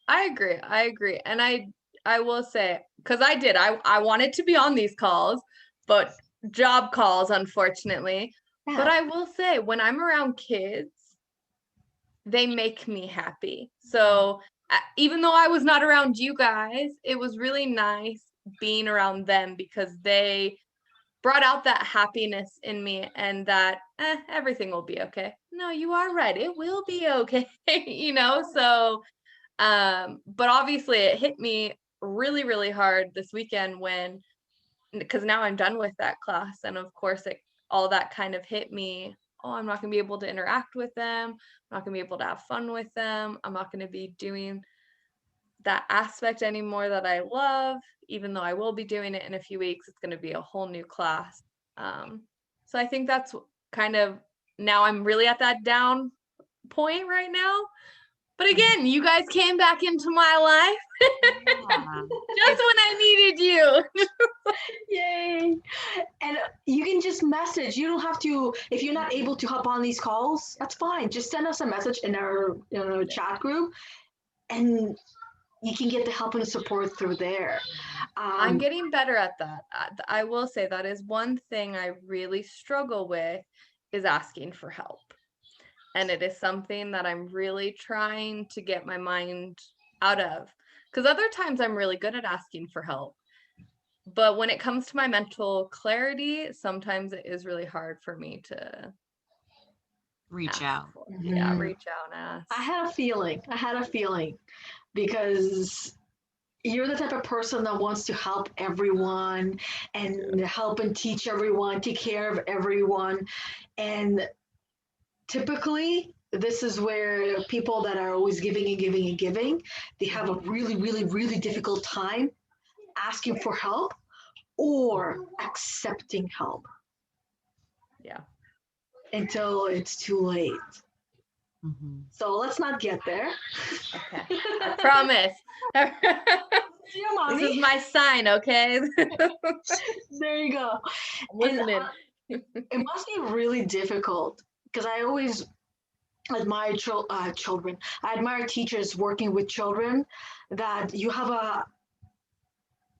I agree. And I will say, because I wanted to be on these calls, but job calls, unfortunately. Yeah. But I will say, when I'm around kids, they make me happy. So even though I was not around you guys, it was really nice being around them, because they brought out that happiness in me, and that everything will be okay. No, you are right. It will be okay. So, but obviously it hit me really, really hard this weekend because now I'm done with that class. And of course, all that kind of hit me. Oh, I'm not going to be able to interact with them. I'm not going to be able to have fun with them. I'm not going to be doing that aspect anymore that I love, even though I will be doing it in a few weeks. It's going to be a whole new class. So I think that's kind of, now I'm really at that down point right now. But again, you guys came back into my life just when I needed you. Yay. And you can just message. You don't have to, if you're not able to hop on these calls, that's fine. Just send us a message in our chat group, and you can get the help and support through there. I'm getting better at that. I will say that is one thing I really struggle with, is asking for help. And it is something that I'm really trying to get my mind out of, because other times I'm really good at asking for help. But when it comes to my mental clarity, sometimes it is really hard for me to reach out. Yeah, reach out and ask. I had a feeling. because you're the type of person that wants to help everyone and help and teach everyone, take care of everyone. And typically, this is where people that are always giving and giving and giving, they have a really, really, really difficult time asking for help or accepting help. Yeah. Until it's too late. Mm-hmm. So let's not get there. Okay. I promise. This is my sign, okay? There you go. I'm listening. It must be really difficult because I always admire children. I admire teachers working with children that you have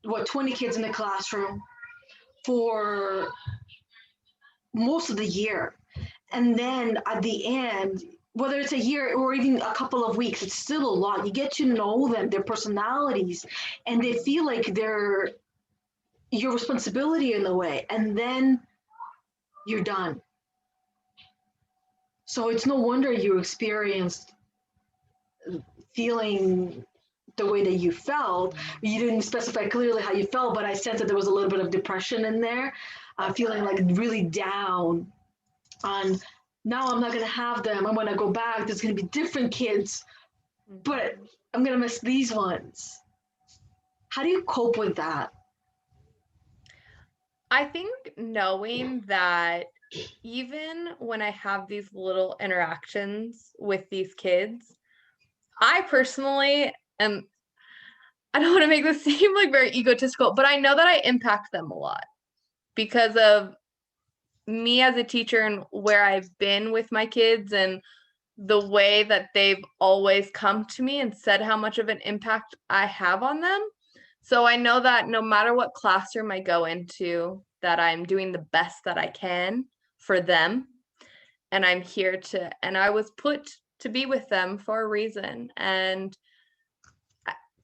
20 kids in the classroom for most of the year. And then at the end, whether it's a year or even a couple of weeks, it's still a lot. You get to know them, their personalities, and they feel like they're your responsibility in a way. And then you're done. So it's no wonder you experienced feeling the way that you felt. You didn't specify clearly how you felt, but I sensed that there was a little bit of depression in there, feeling like really down on now I'm not going to have them. I'm going to go back. There's going to be different kids, but I'm going to miss these ones. How do you cope with that? I think knowing that even when I have these little interactions with these kids, I personally am, I don't want to make this seem like very egotistical, but I know that I impact them a lot because of me as a teacher and where I've been with my kids and the way that they've always come to me and said how much of an impact I have on them. So I know that no matter what classroom I go into, that I'm doing the best that I can for them. And I'm here and I was put to be with them for a reason. And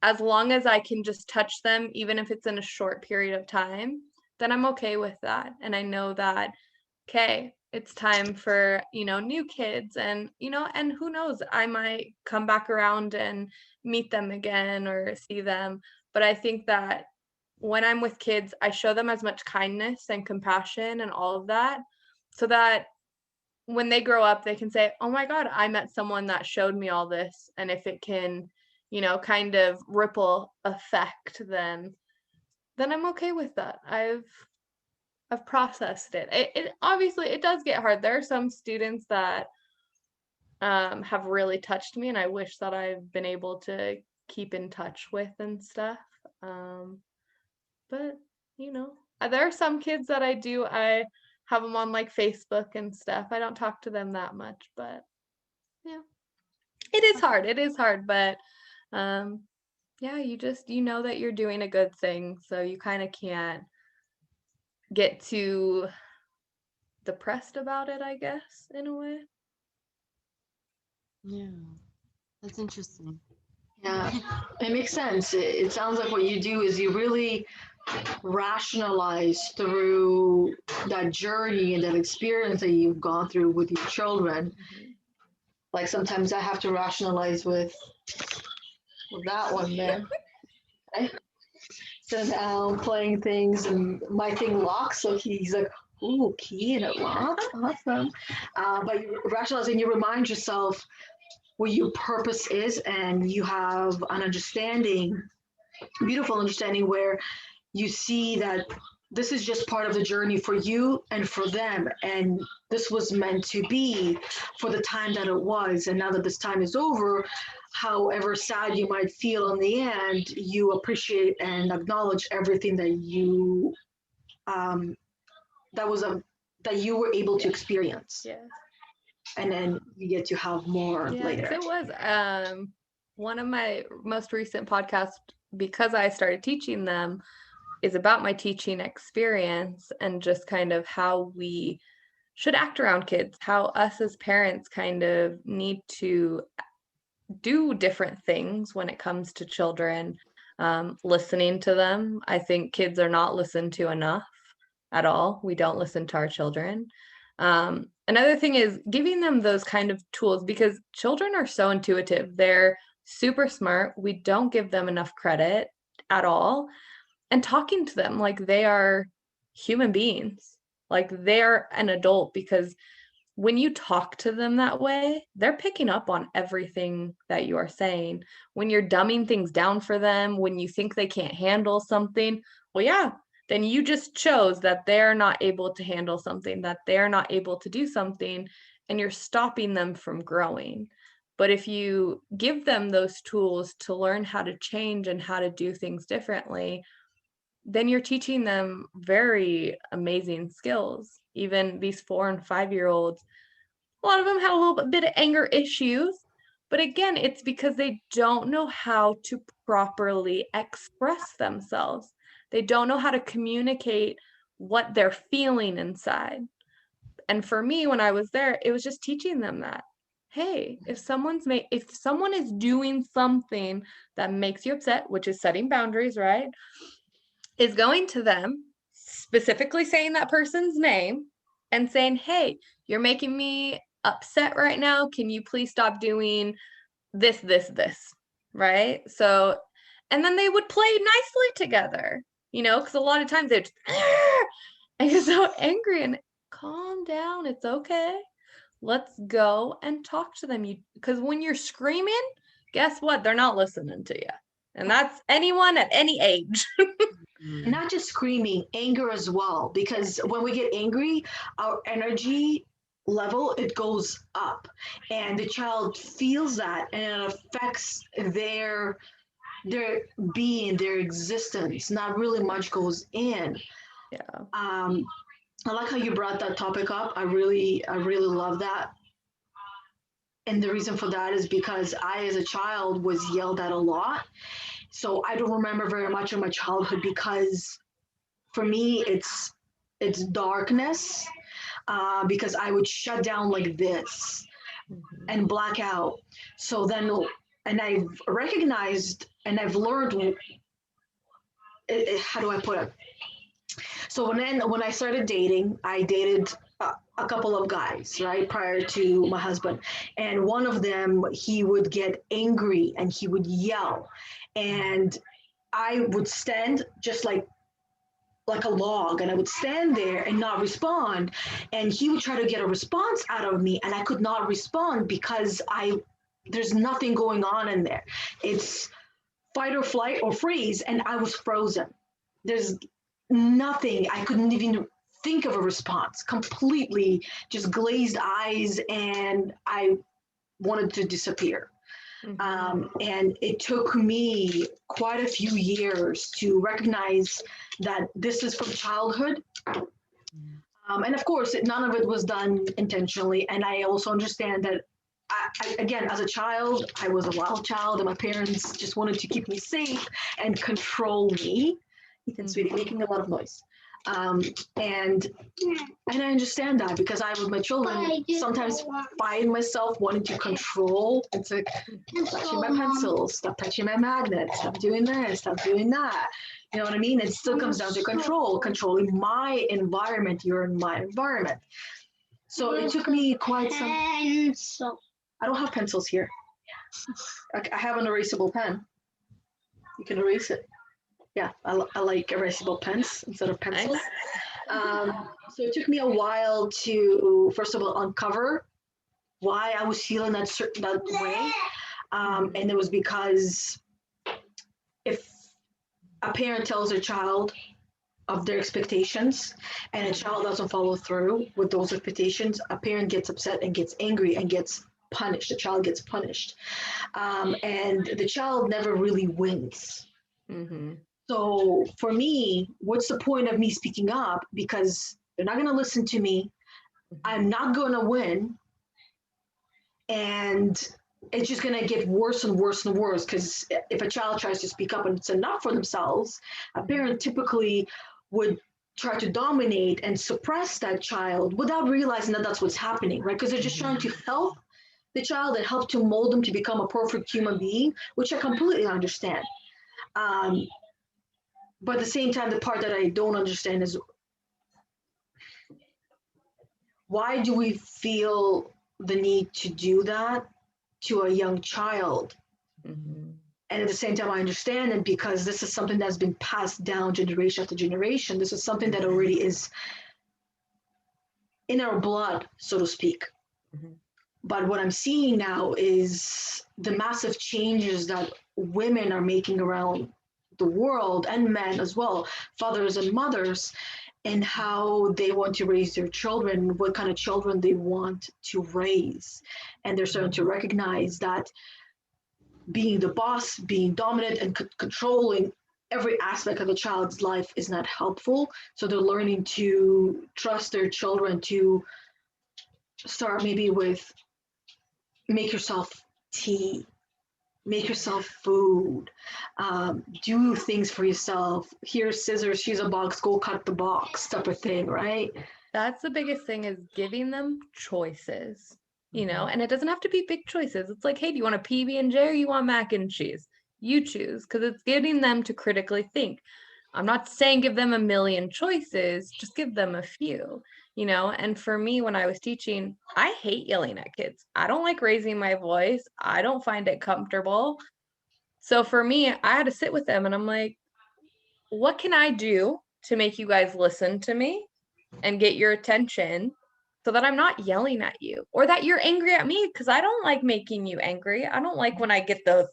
as long as I can just touch them, even if it's in a short period of time, then I'm okay with that. And I know that, okay, it's time for, new kids and, and who knows, I might come back around and meet them again or see them. But I think that when I'm with kids, I show them as much kindness and compassion and all of that so that when they grow up, they can say, oh my God, I met someone that showed me all this. And if it can, kind of ripple effect, then I'm okay with that. I've processed it. It obviously it does get hard. There are some students that have really touched me and I wish that I've been able to keep in touch with and stuff. But there are some kids that I have them on like Facebook and stuff. I don't talk to them that much, but yeah, it is hard. It is hard, but yeah, you know that you're doing a good thing, so you kind of can't get too depressed about it, I guess, in a way. Yeah, that's interesting. Yeah, it makes sense. It sounds like what you do is you really rationalize through that journey and that experience that you've gone through with your children. Mm-hmm. Like sometimes I have to rationalize with that one there. Right? So now I'm playing things and my thing locks, so he's like, ooh, key and it locks. Awesome. But you rationalize and you remind yourself what your purpose is, and you have an understanding, beautiful understanding, where you see that this is just part of the journey for you and for them, and this was meant to be for the time that it was, and now that this time is over, however sad you might feel in the end, you appreciate and acknowledge everything that you that you were able to experience. Yeah. And then you get to have more later. It was one of my most recent podcasts, because I started teaching them, is about my teaching experience and just kind of how we should act around kids, how us as parents kind of need to do different things when it comes to children, listening to them. I think kids are not listened to enough at all. We don't listen to our children. Another thing is giving them those kind of tools, because children are so intuitive. They're super smart. We don't give them enough credit at all. And talking to them like they are human beings, like they're an adult, because when you talk to them that way, they're picking up on everything that you are saying. When you're dumbing things down for them, when you think they can't handle something, well, yeah, then you just chose that they're not able to handle something, that they're not able to do something, and you're stopping them from growing. But if you give them those tools to learn how to change and how to do things differently, then you're teaching them very amazing skills. Even these 4 and 5-year-olds, a lot of them have a little bit of anger issues, but again, it's because they don't know how to properly express themselves. They don't know how to communicate what they're feeling inside. And for me, when I was there, it was just teaching them that, hey, if someone is doing something that makes you upset, which is setting boundaries, right? Is going to them, specifically saying that person's name and saying, hey, you're making me upset right now. Can you please stop doing this, right? So, and then they would play nicely together, because a lot of times they're just, and get so angry, and calm down. It's okay. Let's go and talk to them. Because when you're screaming, guess what? They're not listening to you. And that's anyone at any age. And not just screaming, anger as well, because when we get angry, our energy level, it goes up, and the child feels that, and it affects their being, their existence. Not really much goes in. Yeah. I like how you brought that topic up. I really love that. And the reason for that is because I, as a child, was yelled at a lot. So I don't remember very much of my childhood, because for me, it's darkness, because I would shut down like this and black out. So then, and I've recognized and I've learned, how do I put it? So when I started dating, I dated a couple of guys, right, prior to my husband. And one of them, he would get angry and he would yell. And I would stand just like a log, and I would stand there and not respond. And he would try to get a response out of me, and I could not respond because there's nothing going on in there. It's fight or flight or freeze, and I was frozen. There's nothing. I couldn't even think of a response. Completely just glazed eyes, and I wanted to disappear. And it took me quite a few years to recognize that this is from childhood. And of course, none of it was done intentionally. And I also understand that, again, as a child, I was a wild child, and my parents just wanted to keep me safe and control me. Ethan, sweetie, making a lot of noise. And I understand that, because I, with my children, sometimes find myself wanting to control. It's like, touching my pencils, stop touching my magnets, stop doing this, stop doing that. You know what I mean? It still comes down to controlling my environment. You're in my environment. So it took me quite some. I don't have pencils here. I have an erasable pen. You can erase it. Yeah, I like erasable pens instead of pencils. So it took me a while to, first of all, uncover why I was feeling that way. And it was because if a parent tells a child of their expectations and a child doesn't follow through with those expectations, a parent gets upset and gets angry and gets punished. The child gets punished. And the child never really wins. So for me, what's the point of me speaking up? Because they're not going to listen to me. I'm not going to win. And it's just going to get worse and worse and worse, because if a child tries to speak up and it's enough for themselves, a parent typically would try to dominate and suppress that child without realizing that that's what's happening, right? Because they're just trying to help the child and help to mold them to become a perfect human being, which I completely understand. But at the same time, the part that I don't understand is, why do we feel the need to do that to a young child? Mhm. And at the same time, I understand it because this is something that's been passed down generation after generation. This is something that already is in our blood, so to speak. Mhm. But what I'm seeing now is the massive changes that women are making around the world, and men as well, fathers and mothers, and how they want to raise their children, what kind of children they want to raise. And they're starting to recognize that being the boss, being dominant, and controlling every aspect of a child's life is not helpful. So they're learning to trust their children, to start maybe with make yourself tea, make yourself food, do things for yourself. Here's scissors, here's a box, go cut the box, type of thing, right? That's the biggest thing, is giving them choices, and it doesn't have to be big choices. It's like, hey, do you want a PB&J or you want mac and cheese? You choose, because it's getting them to critically think. I'm not saying give them a million choices, just give them a few, and for me, when I was teaching, I hate yelling at kids. I don't like raising my voice. I don't find it comfortable. So for me, I had to sit with them and I'm like, what can I do to make you guys listen to me and get your attention so that I'm not yelling at you or that you're angry at me? Because I don't like making you angry. I don't like when I get those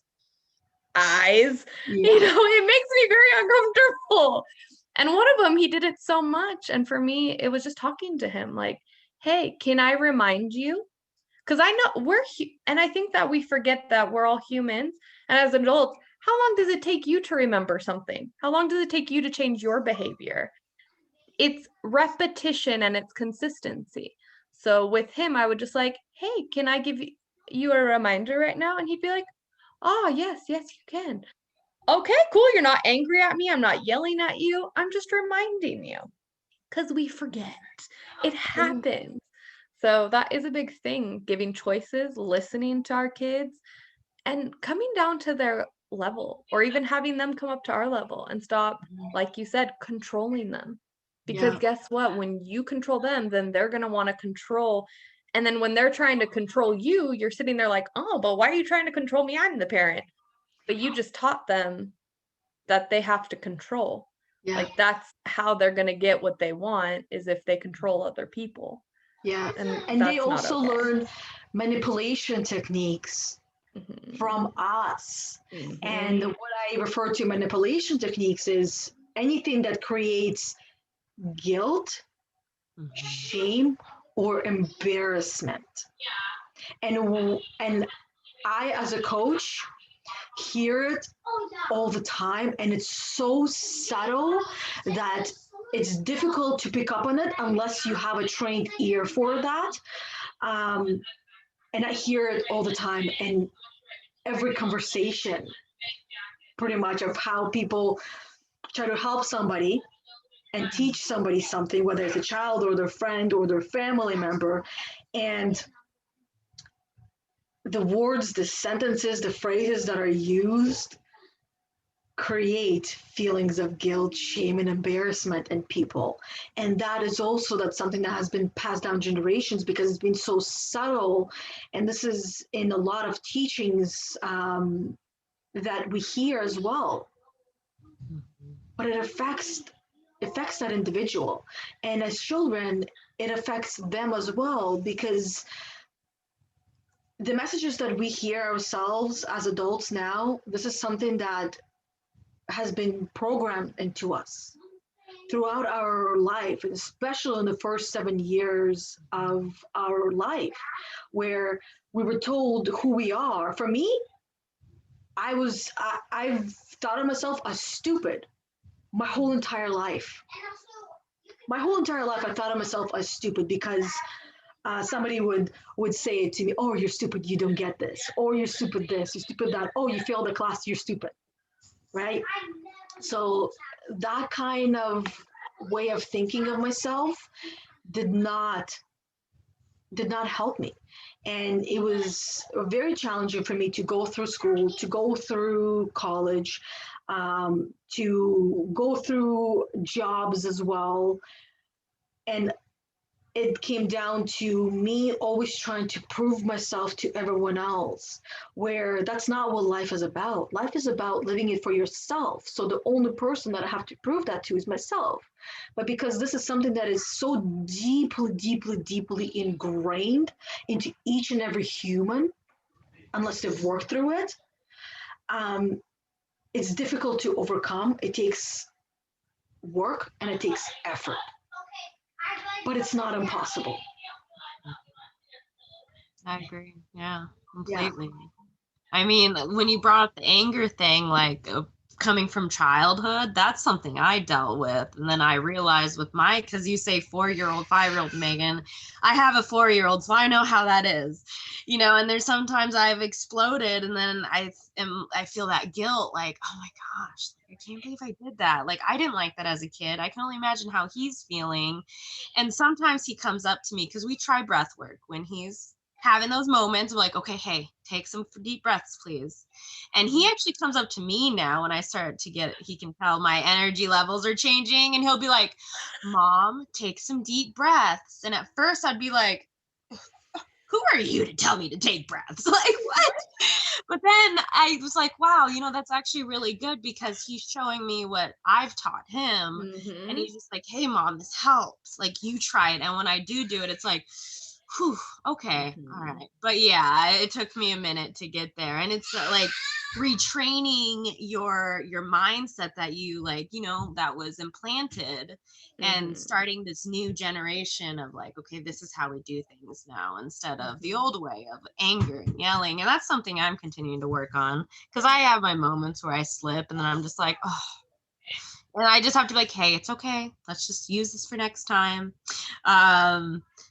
eyes, Yeah. it makes me very uncomfortable. And one of them, he did it so much. And for me, it was just talking to him like, hey, can I remind you? Because I know and I think that we forget that we're all humans. And as adults, how long does it take you to remember something? How long does it take you to change your behavior? It's repetition and it's consistency. So with him, I would just like, hey, can I give you a reminder right now? And he'd be like, oh, yes, you can. Okay, cool. You're not angry at me. I'm not yelling at you. I'm just reminding you, because we forget. It happens. So that is a big thing, giving choices, listening to our kids, and coming down to their level, or even having them come up to our level and stop, like you said, controlling them. Because Yeah. guess what? When you control them, then they're going to want to control. And then when they're trying to control you, you're sitting there like, oh, but why are you trying to control me? I'm the parent. But you just taught them that they have to control. Yeah. Like that's how they're going to get what they want, is if they control other people. Yeah. And they that's not also okay. learn manipulation techniques Mhm. from us. Mhm. And what I refer to manipulation techniques is anything that creates guilt, shame, or embarrassment. And I, as a coach, hear it all the time, and it's so subtle that it's difficult to pick up on it unless you have a trained ear for that. And I hear it all the time in every conversation, pretty much, of how people try to help somebody and teach somebody something, whether it's a child or their friend or their family member. And the words, the sentences, the phrases that are used create feelings of guilt, shame, and embarrassment in people. And that is also that's something that has been passed down generations because it's been so subtle. And this is in a lot of teachings that we hear as well. But it affects that individual. And as children, it affects them as well, because the messages that we hear ourselves as adults now, this is something that has been programmed into us throughout our life, especially in the first 7 years of our life, where we were told who we are. For me, I've thought of myself as stupid my whole entire life. My whole entire life, I thought of myself as stupid because somebody would say it to me, oh, you're stupid, you don't get this, or you're stupid this, you're stupid that, oh, you failed the class, you're stupid, right? So that kind of way of thinking of myself did not help me. And it was very challenging for me to go through school, to go through college, to go through jobs as well. And it came down to me always trying to prove myself to everyone else, where that's not what life is about. Life is about living it for yourself. So the only person that I have to prove that to is myself. But because this is something that is so deeply, deeply, deeply ingrained into each and every human, unless they've worked through it, it's difficult to overcome. It takes work and it takes effort, but it's not impossible. I agree. Yeah, Yeah. completely. I mean, when you brought up the anger thing, like coming from childhood, that's something I dealt with. And then I realized with my, because you say 4-year-old, 5-year-old Megan, I have a 4-year-old, so I know how that is, and there's sometimes I've exploded and then I feel that guilt, like, oh my gosh, I can't believe I did that. Like, I didn't like that as a kid. I can only imagine how he's feeling. And sometimes he comes up to me because we try breath work when he's having those moments of like, okay, hey, take some deep breaths, please. And he actually comes up to me now when I start to get, he can tell my energy levels are changing and he'll be like, Mom, take some deep breaths. And at first I'd be like, who are you to tell me to take breaths? Like, what? But then I was like, wow, that's actually really good because he's showing me what I've taught him. Mm-hmm. And he's just like, hey, Mom, this helps. Like, you try it. And when I do it, it's like, whew, okay, all right. But yeah, it took me a minute to get there. And it's like retraining your mindset that you that was implanted and starting this new generation of like, okay, this is how we do things now instead of the old way of anger and yelling. And that's something I'm continuing to work on because I have my moments where I slip and then I'm just like, oh, and I just have to be like, hey, it's okay. Let's just use this for next time.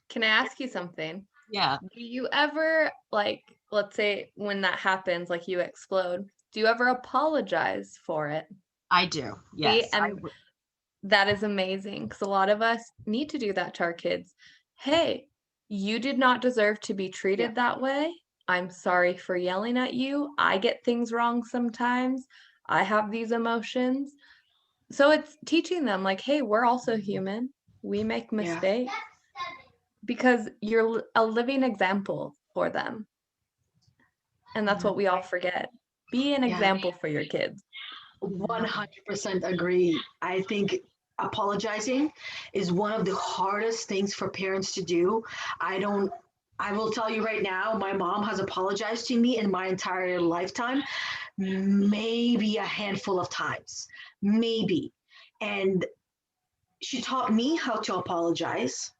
Can I ask you something? Yeah. Do you ever, like, let's say when that happens, like you explode, do you ever apologize for it? I do. Yes. And that is amazing because a lot of us need to do that to our kids. Hey, you did not deserve to be treated that way. I'm sorry for yelling at you. I get things wrong sometimes. I have these emotions. So it's teaching them like, hey, we're also human. We make mistakes. Because you're a living example for them. And that's what we all forget. Be an example for your kids. 100% agree. I think apologizing is one of the hardest things for parents to do. I will tell you right now, my mom has apologized to me in my entire lifetime, maybe a handful of times, maybe. And she taught me how to apologize.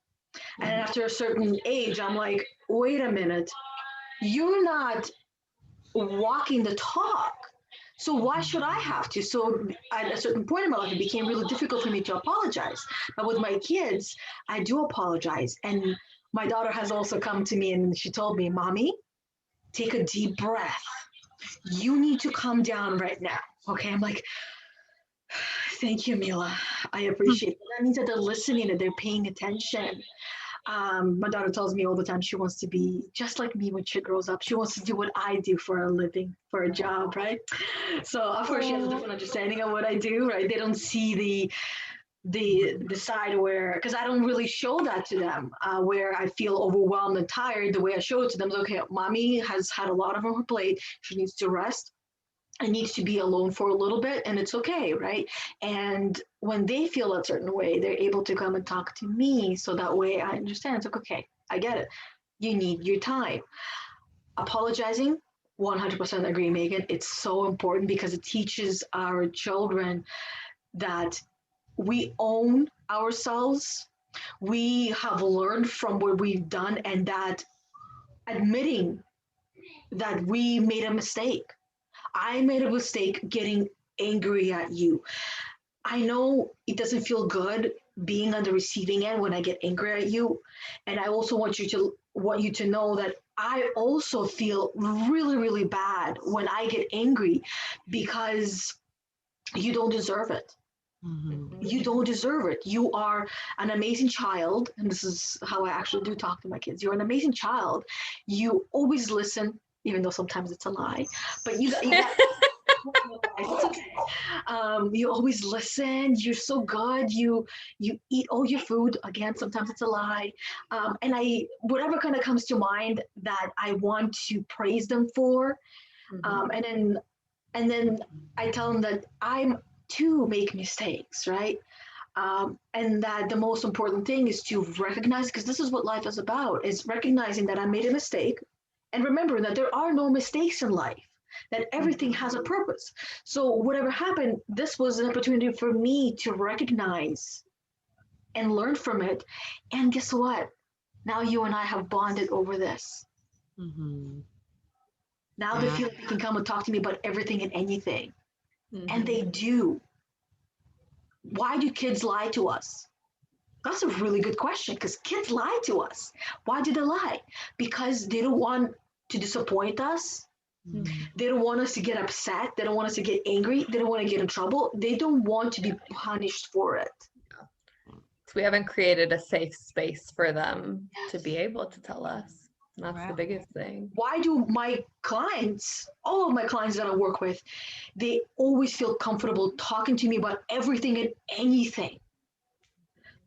And after a certain age, I'm like, wait a minute, you're not walking the talk. So why should I have to? So at a certain point in my life, it became really difficult for me to apologize. But with my kids, I do apologize. And my daughter has also come to me and she told me, Mommy, take a deep breath. You need to calm down right now. Okay. I'm like, thank you, Mila. I appreciate it. That means that they're listening and they're paying attention. My daughter tells me all the time she wants to be just like me when she grows up. She wants to do what I do for a living, for a job, right? So of course she has a different understanding of what I do, right? They don't see the side where, because I don't really show that to them, where I feel overwhelmed and tired. The way I show it to them is, okay, Mommy has had a lot on her plate. She needs to rest. I needs to be alone for a little bit, and it's okay, right? And when they feel a certain way, they're able to come and talk to me. So that way I understand. It's like, okay, I get it. You need your time. Apologizing, 100% agree, Megan. It's so important because it teaches our children that we own ourselves. We have learned from what we've done, and that admitting that we made a mistake. I made a mistake getting angry at you. I know it doesn't feel good being on the receiving end when I get angry at you. And I also want you to know that I also feel really, really bad when I get angry because you don't deserve it. You don't deserve it. You are an amazing child. And this is how I actually do talk to my kids. You're an amazing child. You always listen, even though sometimes it's a lie, but you got it's okay. You always listen. You're so good. You eat all your food. Again, sometimes it's a lie. And whatever kind of comes to mind that I want to praise them for. And then I tell them that I'm too make mistakes, right? And that the most important thing is to recognize, because this is what life is about, is recognizing that I made a mistake and remembering that there are no mistakes in life, that everything has a purpose. So whatever happened, this was an opportunity for me to recognize and learn from it. And guess what? Now you and I have bonded over this. Now they feel like they can come and talk to me about everything and anything. And they do. Why do kids lie to us? That's a really good question, because kids lie to us. Why do they lie? Because they don't want to disappoint us. They don't want us to get upset. They don't want us to get angry. They don't want to get in trouble. They don't want to be punished for it. So we haven't created a safe space for them to be able to tell us. And that's the biggest thing. Why do my clients, all of my clients that I work with, they always feel comfortable talking to me about everything and anything?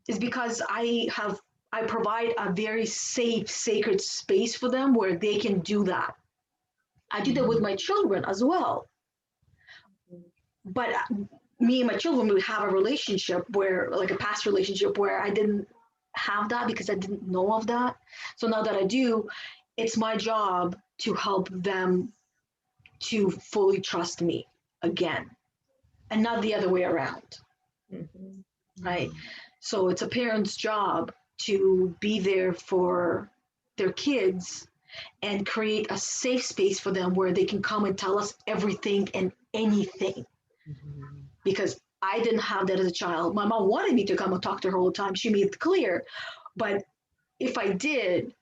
Is because I provide a very safe, sacred space for them where they can do that. I do that with my children as well. But me and my children would have a relationship where, like a past relationship where I didn't have that because I didn't know of that. So now that I do, it's my job to help them to fully trust me again, and not the other way around. Right? So it's a parent's job to be there for their kids and create a safe space for them where they can come and tell us everything and anything. Because I didn't have that as a child. My mom wanted me to come and talk to her all the time. She made it clear. But if I did,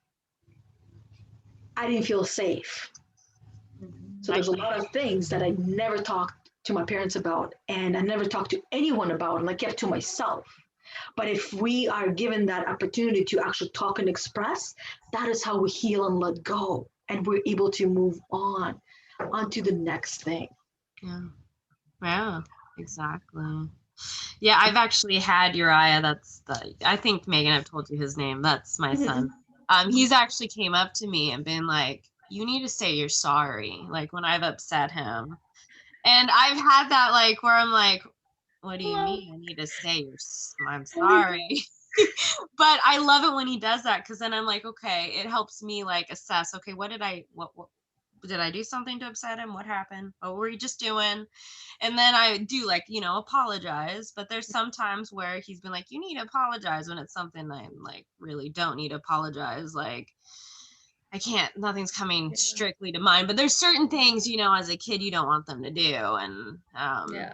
I didn't feel safe. So there's a lot of things that I never talked to my parents about, and I never talked to anyone about, and I kept to myself. But if we are given that opportunity to actually talk and express, that is how we heal and let go. And we're able to move on to the next thing. Yeah, exactly. Yeah, I've actually had Uriah. I think Meagan, I've told you his name. That's my son. He's actually came up to me and been like, you need to say you're sorry, like when I've upset him. And I've had that, like, where I'm like, what do you mean? I need to say I'm sorry. But I love it when he does that, because then I'm like, okay, it helps me like assess, okay, what did I do something to upset him? What happened? What were you just doing? And then I do, like, apologize. But there's some times where he's been like, you need to apologize, when it's something I like really don't need to apologize. Like, I can't, nothing's coming strictly to mind, but there's certain things, as a kid, you don't want them to do. And I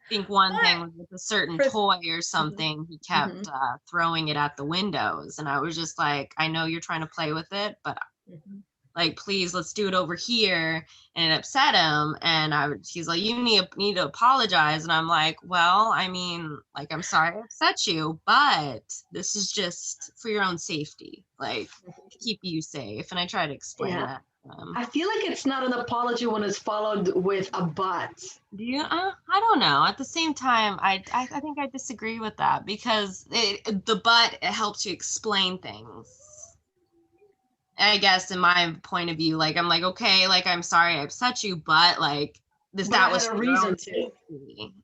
think one thing was with a certain toy or something, he kept throwing it at the windows. And I was just like, I know you're trying to play with it, but like, please, let's do it over here. And it upset him. And he's like, you need to apologize. And I'm like, well, I mean, like, I'm sorry I upset you, but this is just for your own safety, like, to keep you safe. And I try to explain that. I feel like it's not an apology when it's followed with a but. Do you? I don't know. At the same time, I think I disagree with that, because the but, it helps you explain things. I guess in my point of view, like, I'm like, okay, like, I'm sorry I upset you, but like that was a reason to.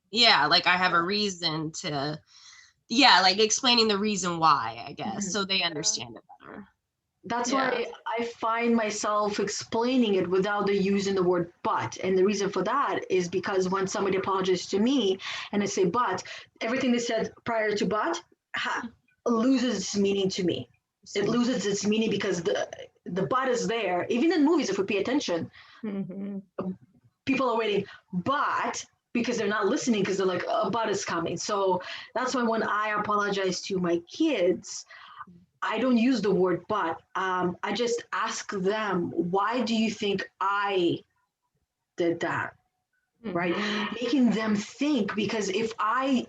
Yeah, like, I have a reason to. Yeah, like explaining the reason why, I guess, so they understand it better. That's why I find myself explaining it without using the word but. And the reason for that is because when somebody apologizes to me and I say but, everything they said prior to but loses its meaning to me. It loses its meaning because the but is there. Even in movies, if we pay attention, people are waiting, but because they're not listening, because they're like, a but is coming. So that's why when I apologize to my kids, I don't use the word but. I just ask them, why do you think I did that? Right? Making them think, because if I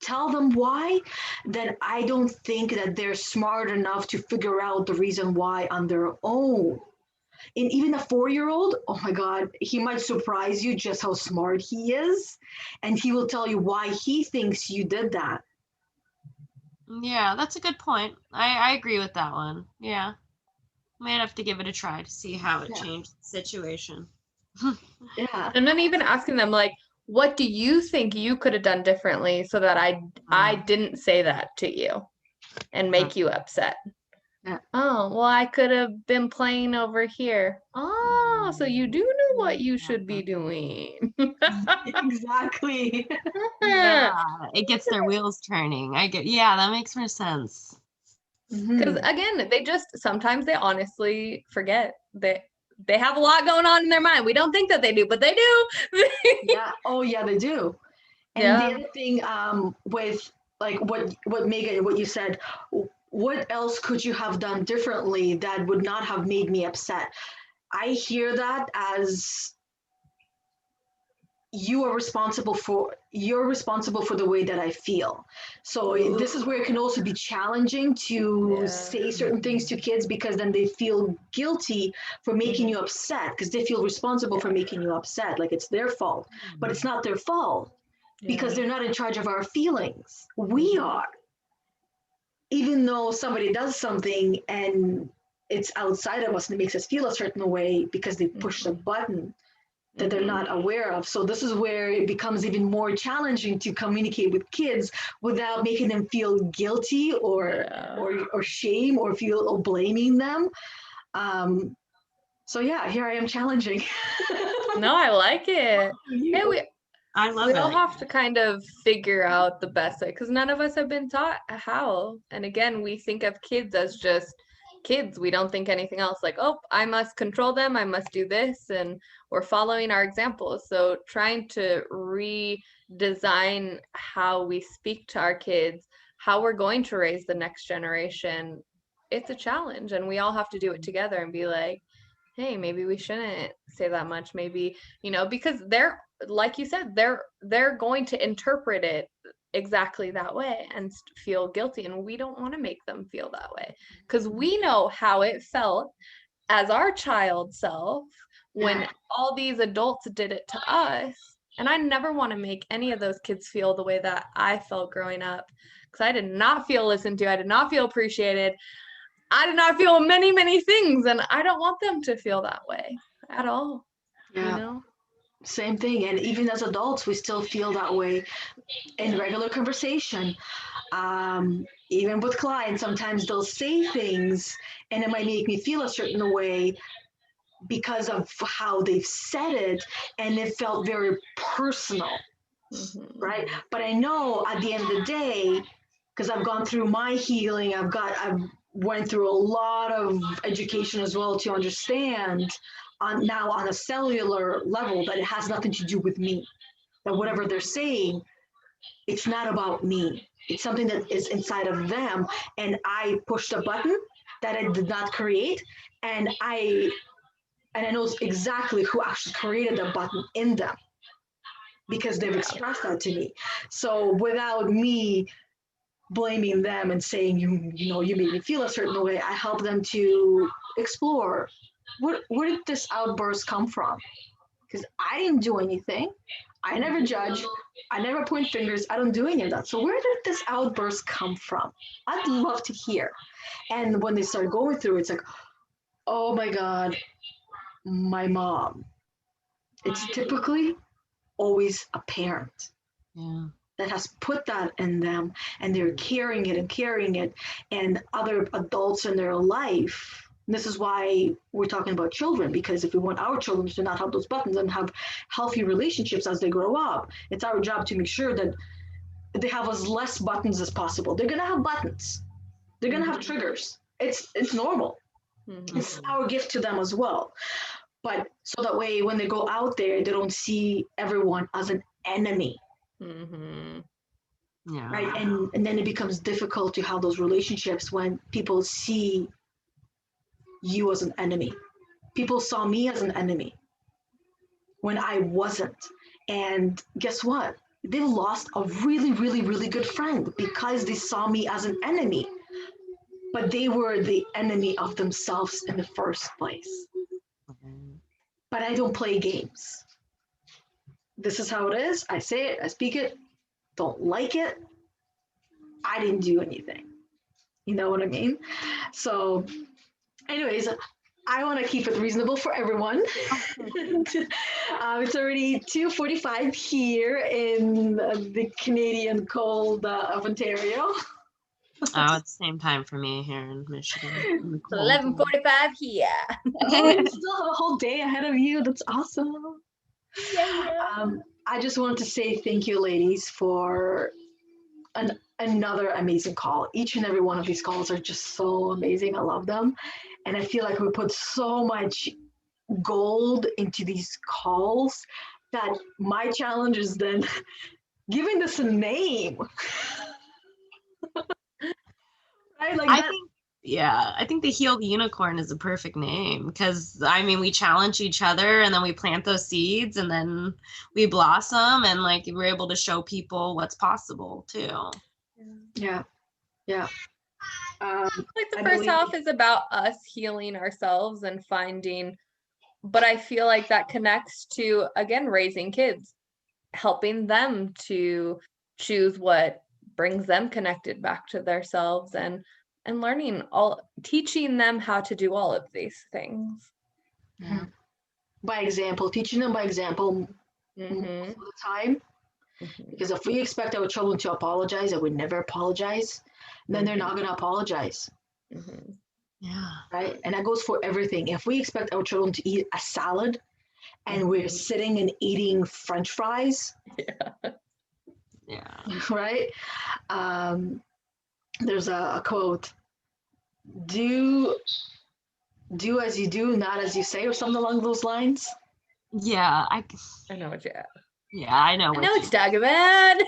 tell them why, then I don't think that they're smart enough to figure out the reason why on their own. And even a 4-year-old, oh my God, he might surprise you just how smart he is. And he will tell you why he thinks you did that. Yeah, that's a good point. I agree with that one. Yeah. Might have to give it a try to see how it changed the situation. Yeah. And then even asking them like, what do you think you could have done differently so that I didn't say that to you and make you upset? Yeah. Oh, well, I could have been playing over here. Oh, so you do know what you should be doing. Exactly. Yeah, it gets their wheels turning. Yeah, that makes more sense. Because again, sometimes they honestly forget that they have a lot going on in their mind. We don't think that they do, but they do. Yeah. Oh yeah, they do. And the other thing with like what Meagan, what you said, what else could you have done differently that would not have made me upset? I hear that as you're responsible for the way that I feel. So this is where it can also be challenging to say certain things to kids, because then they feel guilty for making you upset, because they feel responsible for making you upset, like it's their fault. But it's not their fault, because they're not in charge of our feelings. We are. Even though somebody does something and it's outside of us and it makes us feel a certain way because they pushed a button that they're not aware of. So this is where it becomes even more challenging to communicate with kids without making them feel guilty or shame or feel or blaming them. So yeah, here I am challenging. No, I like it. Hey, I love we it. all have to kind of figure out the best way, because none of us have been taught how. And again, we think of kids as just kids. We don't think anything else, like, oh, I must control them, I must do this, and we're following our examples. So trying to redesign how we speak to our kids, how we're going to raise the next generation, it's a challenge, and we all have to do it together and be like, hey, maybe we shouldn't say that much, maybe, because they're, like you said, they're going to interpret it exactly that way and feel guilty, and we don't want to make them feel that way, because we know how it felt as our child self when all these adults did it to us. And I never want to make any of those kids feel the way that I felt growing up, because I did not feel listened to, I did not feel appreciated, I did not feel many, many things, and I don't want them to feel that way at all. Yeah. Same thing. And even as adults, we still feel that way in regular conversation. Even with clients, sometimes they'll say things and it might make me feel a certain way because of how they've said it, and it felt very personal, right? But I know at the end of the day, because I've gone through my healing, I've went through a lot of education as well to understand now on a cellular level that it has nothing to do with me, that whatever they're saying, it's not about me. It's something that is inside of them, and I pushed a button that I did not create, and I know exactly who actually created the button in them, because they've expressed that to me. So without me blaming them and saying, you made me feel a certain way, I help them to explore, where did this outburst come from? Because I didn't do anything. I never judge. I never point fingers. I don't do any of that. So where did this outburst come from? I'd love to hear. And when they start going through, it's like, oh my God, my mom. It's typically always a parent that has put that in them, and they're carrying it, and other adults in their life. And this is why we're talking about children, because if we want our children to not have those buttons and have healthy relationships as they grow up, it's our job to make sure that they have as less buttons as possible. They're gonna have buttons. They're gonna have triggers. It's normal. It's our gift to them as well. But so that way, when they go out there, they don't see everyone as an enemy. Right. And then it becomes difficult to have those relationships when people see you as an enemy. People saw me as an enemy when I wasn't. And guess what? They lost a really, really, really good friend because they saw me as an enemy. But they were the enemy of themselves in the first place. but I don't play games. This is how it is. I say it, I speak it. Don't like it. I didn't do anything. You know what I mean? So, anyways, I want to keep it reasonable for everyone. It's already 2:45 here in the Canadian cold of Ontario. Oh, it's the same time for me here in Michigan. 11:45 here. Oh, you still have a whole day ahead of you. That's awesome. Yeah. I just wanted to say thank you, ladies, for another amazing call. Each and every one of these calls are just so amazing. I love them. And I feel like we put so much gold into these calls that my challenge is then giving this a name. Right? Like I think the Healed Unicorn is a perfect name because I mean we challenge each other and then we plant those seeds and then we blossom and like we're able to show people what's possible too. Yeah. Like the first half is about us healing ourselves and finding, but I feel like that connects to, again, raising kids, helping them to choose what brings them connected back to themselves and learning teaching them how to do all of these things. Yeah. By example, teaching them by example most of the time. Because if we expect our children to apologize, they would never apologize, then they're not going to apologize. Yeah. Right? And that goes for everything. If we expect our children to eat a salad and we're sitting and eating French fries, right? There's a quote, do as you do, not as you say, or something along those lines. Yeah, I know what you're at. Yeah, I know. I know what you're talking about.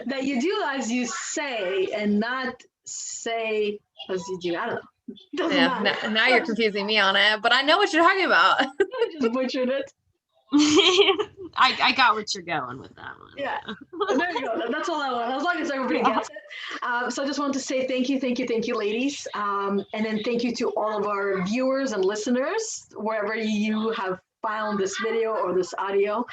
That you do as you say and not say as you do. I don't know. Doesn't matter. Now you're confusing me on it, but I know what you're talking about. I just butchered it. I got what you're going with that one. Yeah. There you go. That's all I want. As long as everybody gets it. So I just want to say thank you, ladies. And then thank you to all of our viewers and listeners, wherever you have found this video or this audio.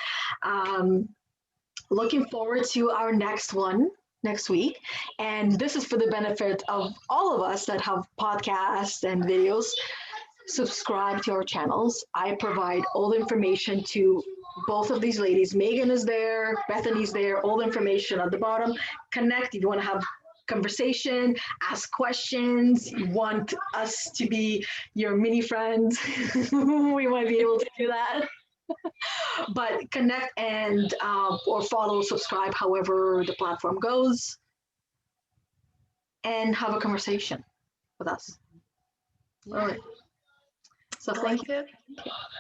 Looking forward to our next one next week. And this is for the benefit of all of us that have podcasts and videos. Subscribe to our channels. I provide all the information to both of these ladies. Meagan is there, Bethany's there, all the information at the bottom. Connect if you want to have conversation, ask questions, you want us to be your mini friends. We might be able to do that. But connect and or follow, subscribe, however the platform goes, and have a conversation with us. All right. So thank you.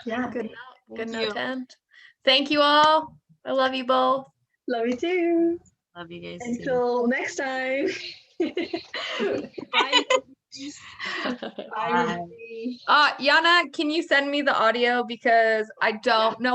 Yeah. Good note to end. Thank you all. I love you both. Love you too. Love you guys. Until next time. Bye. Bye. Yana, can you send me the audio because I don't know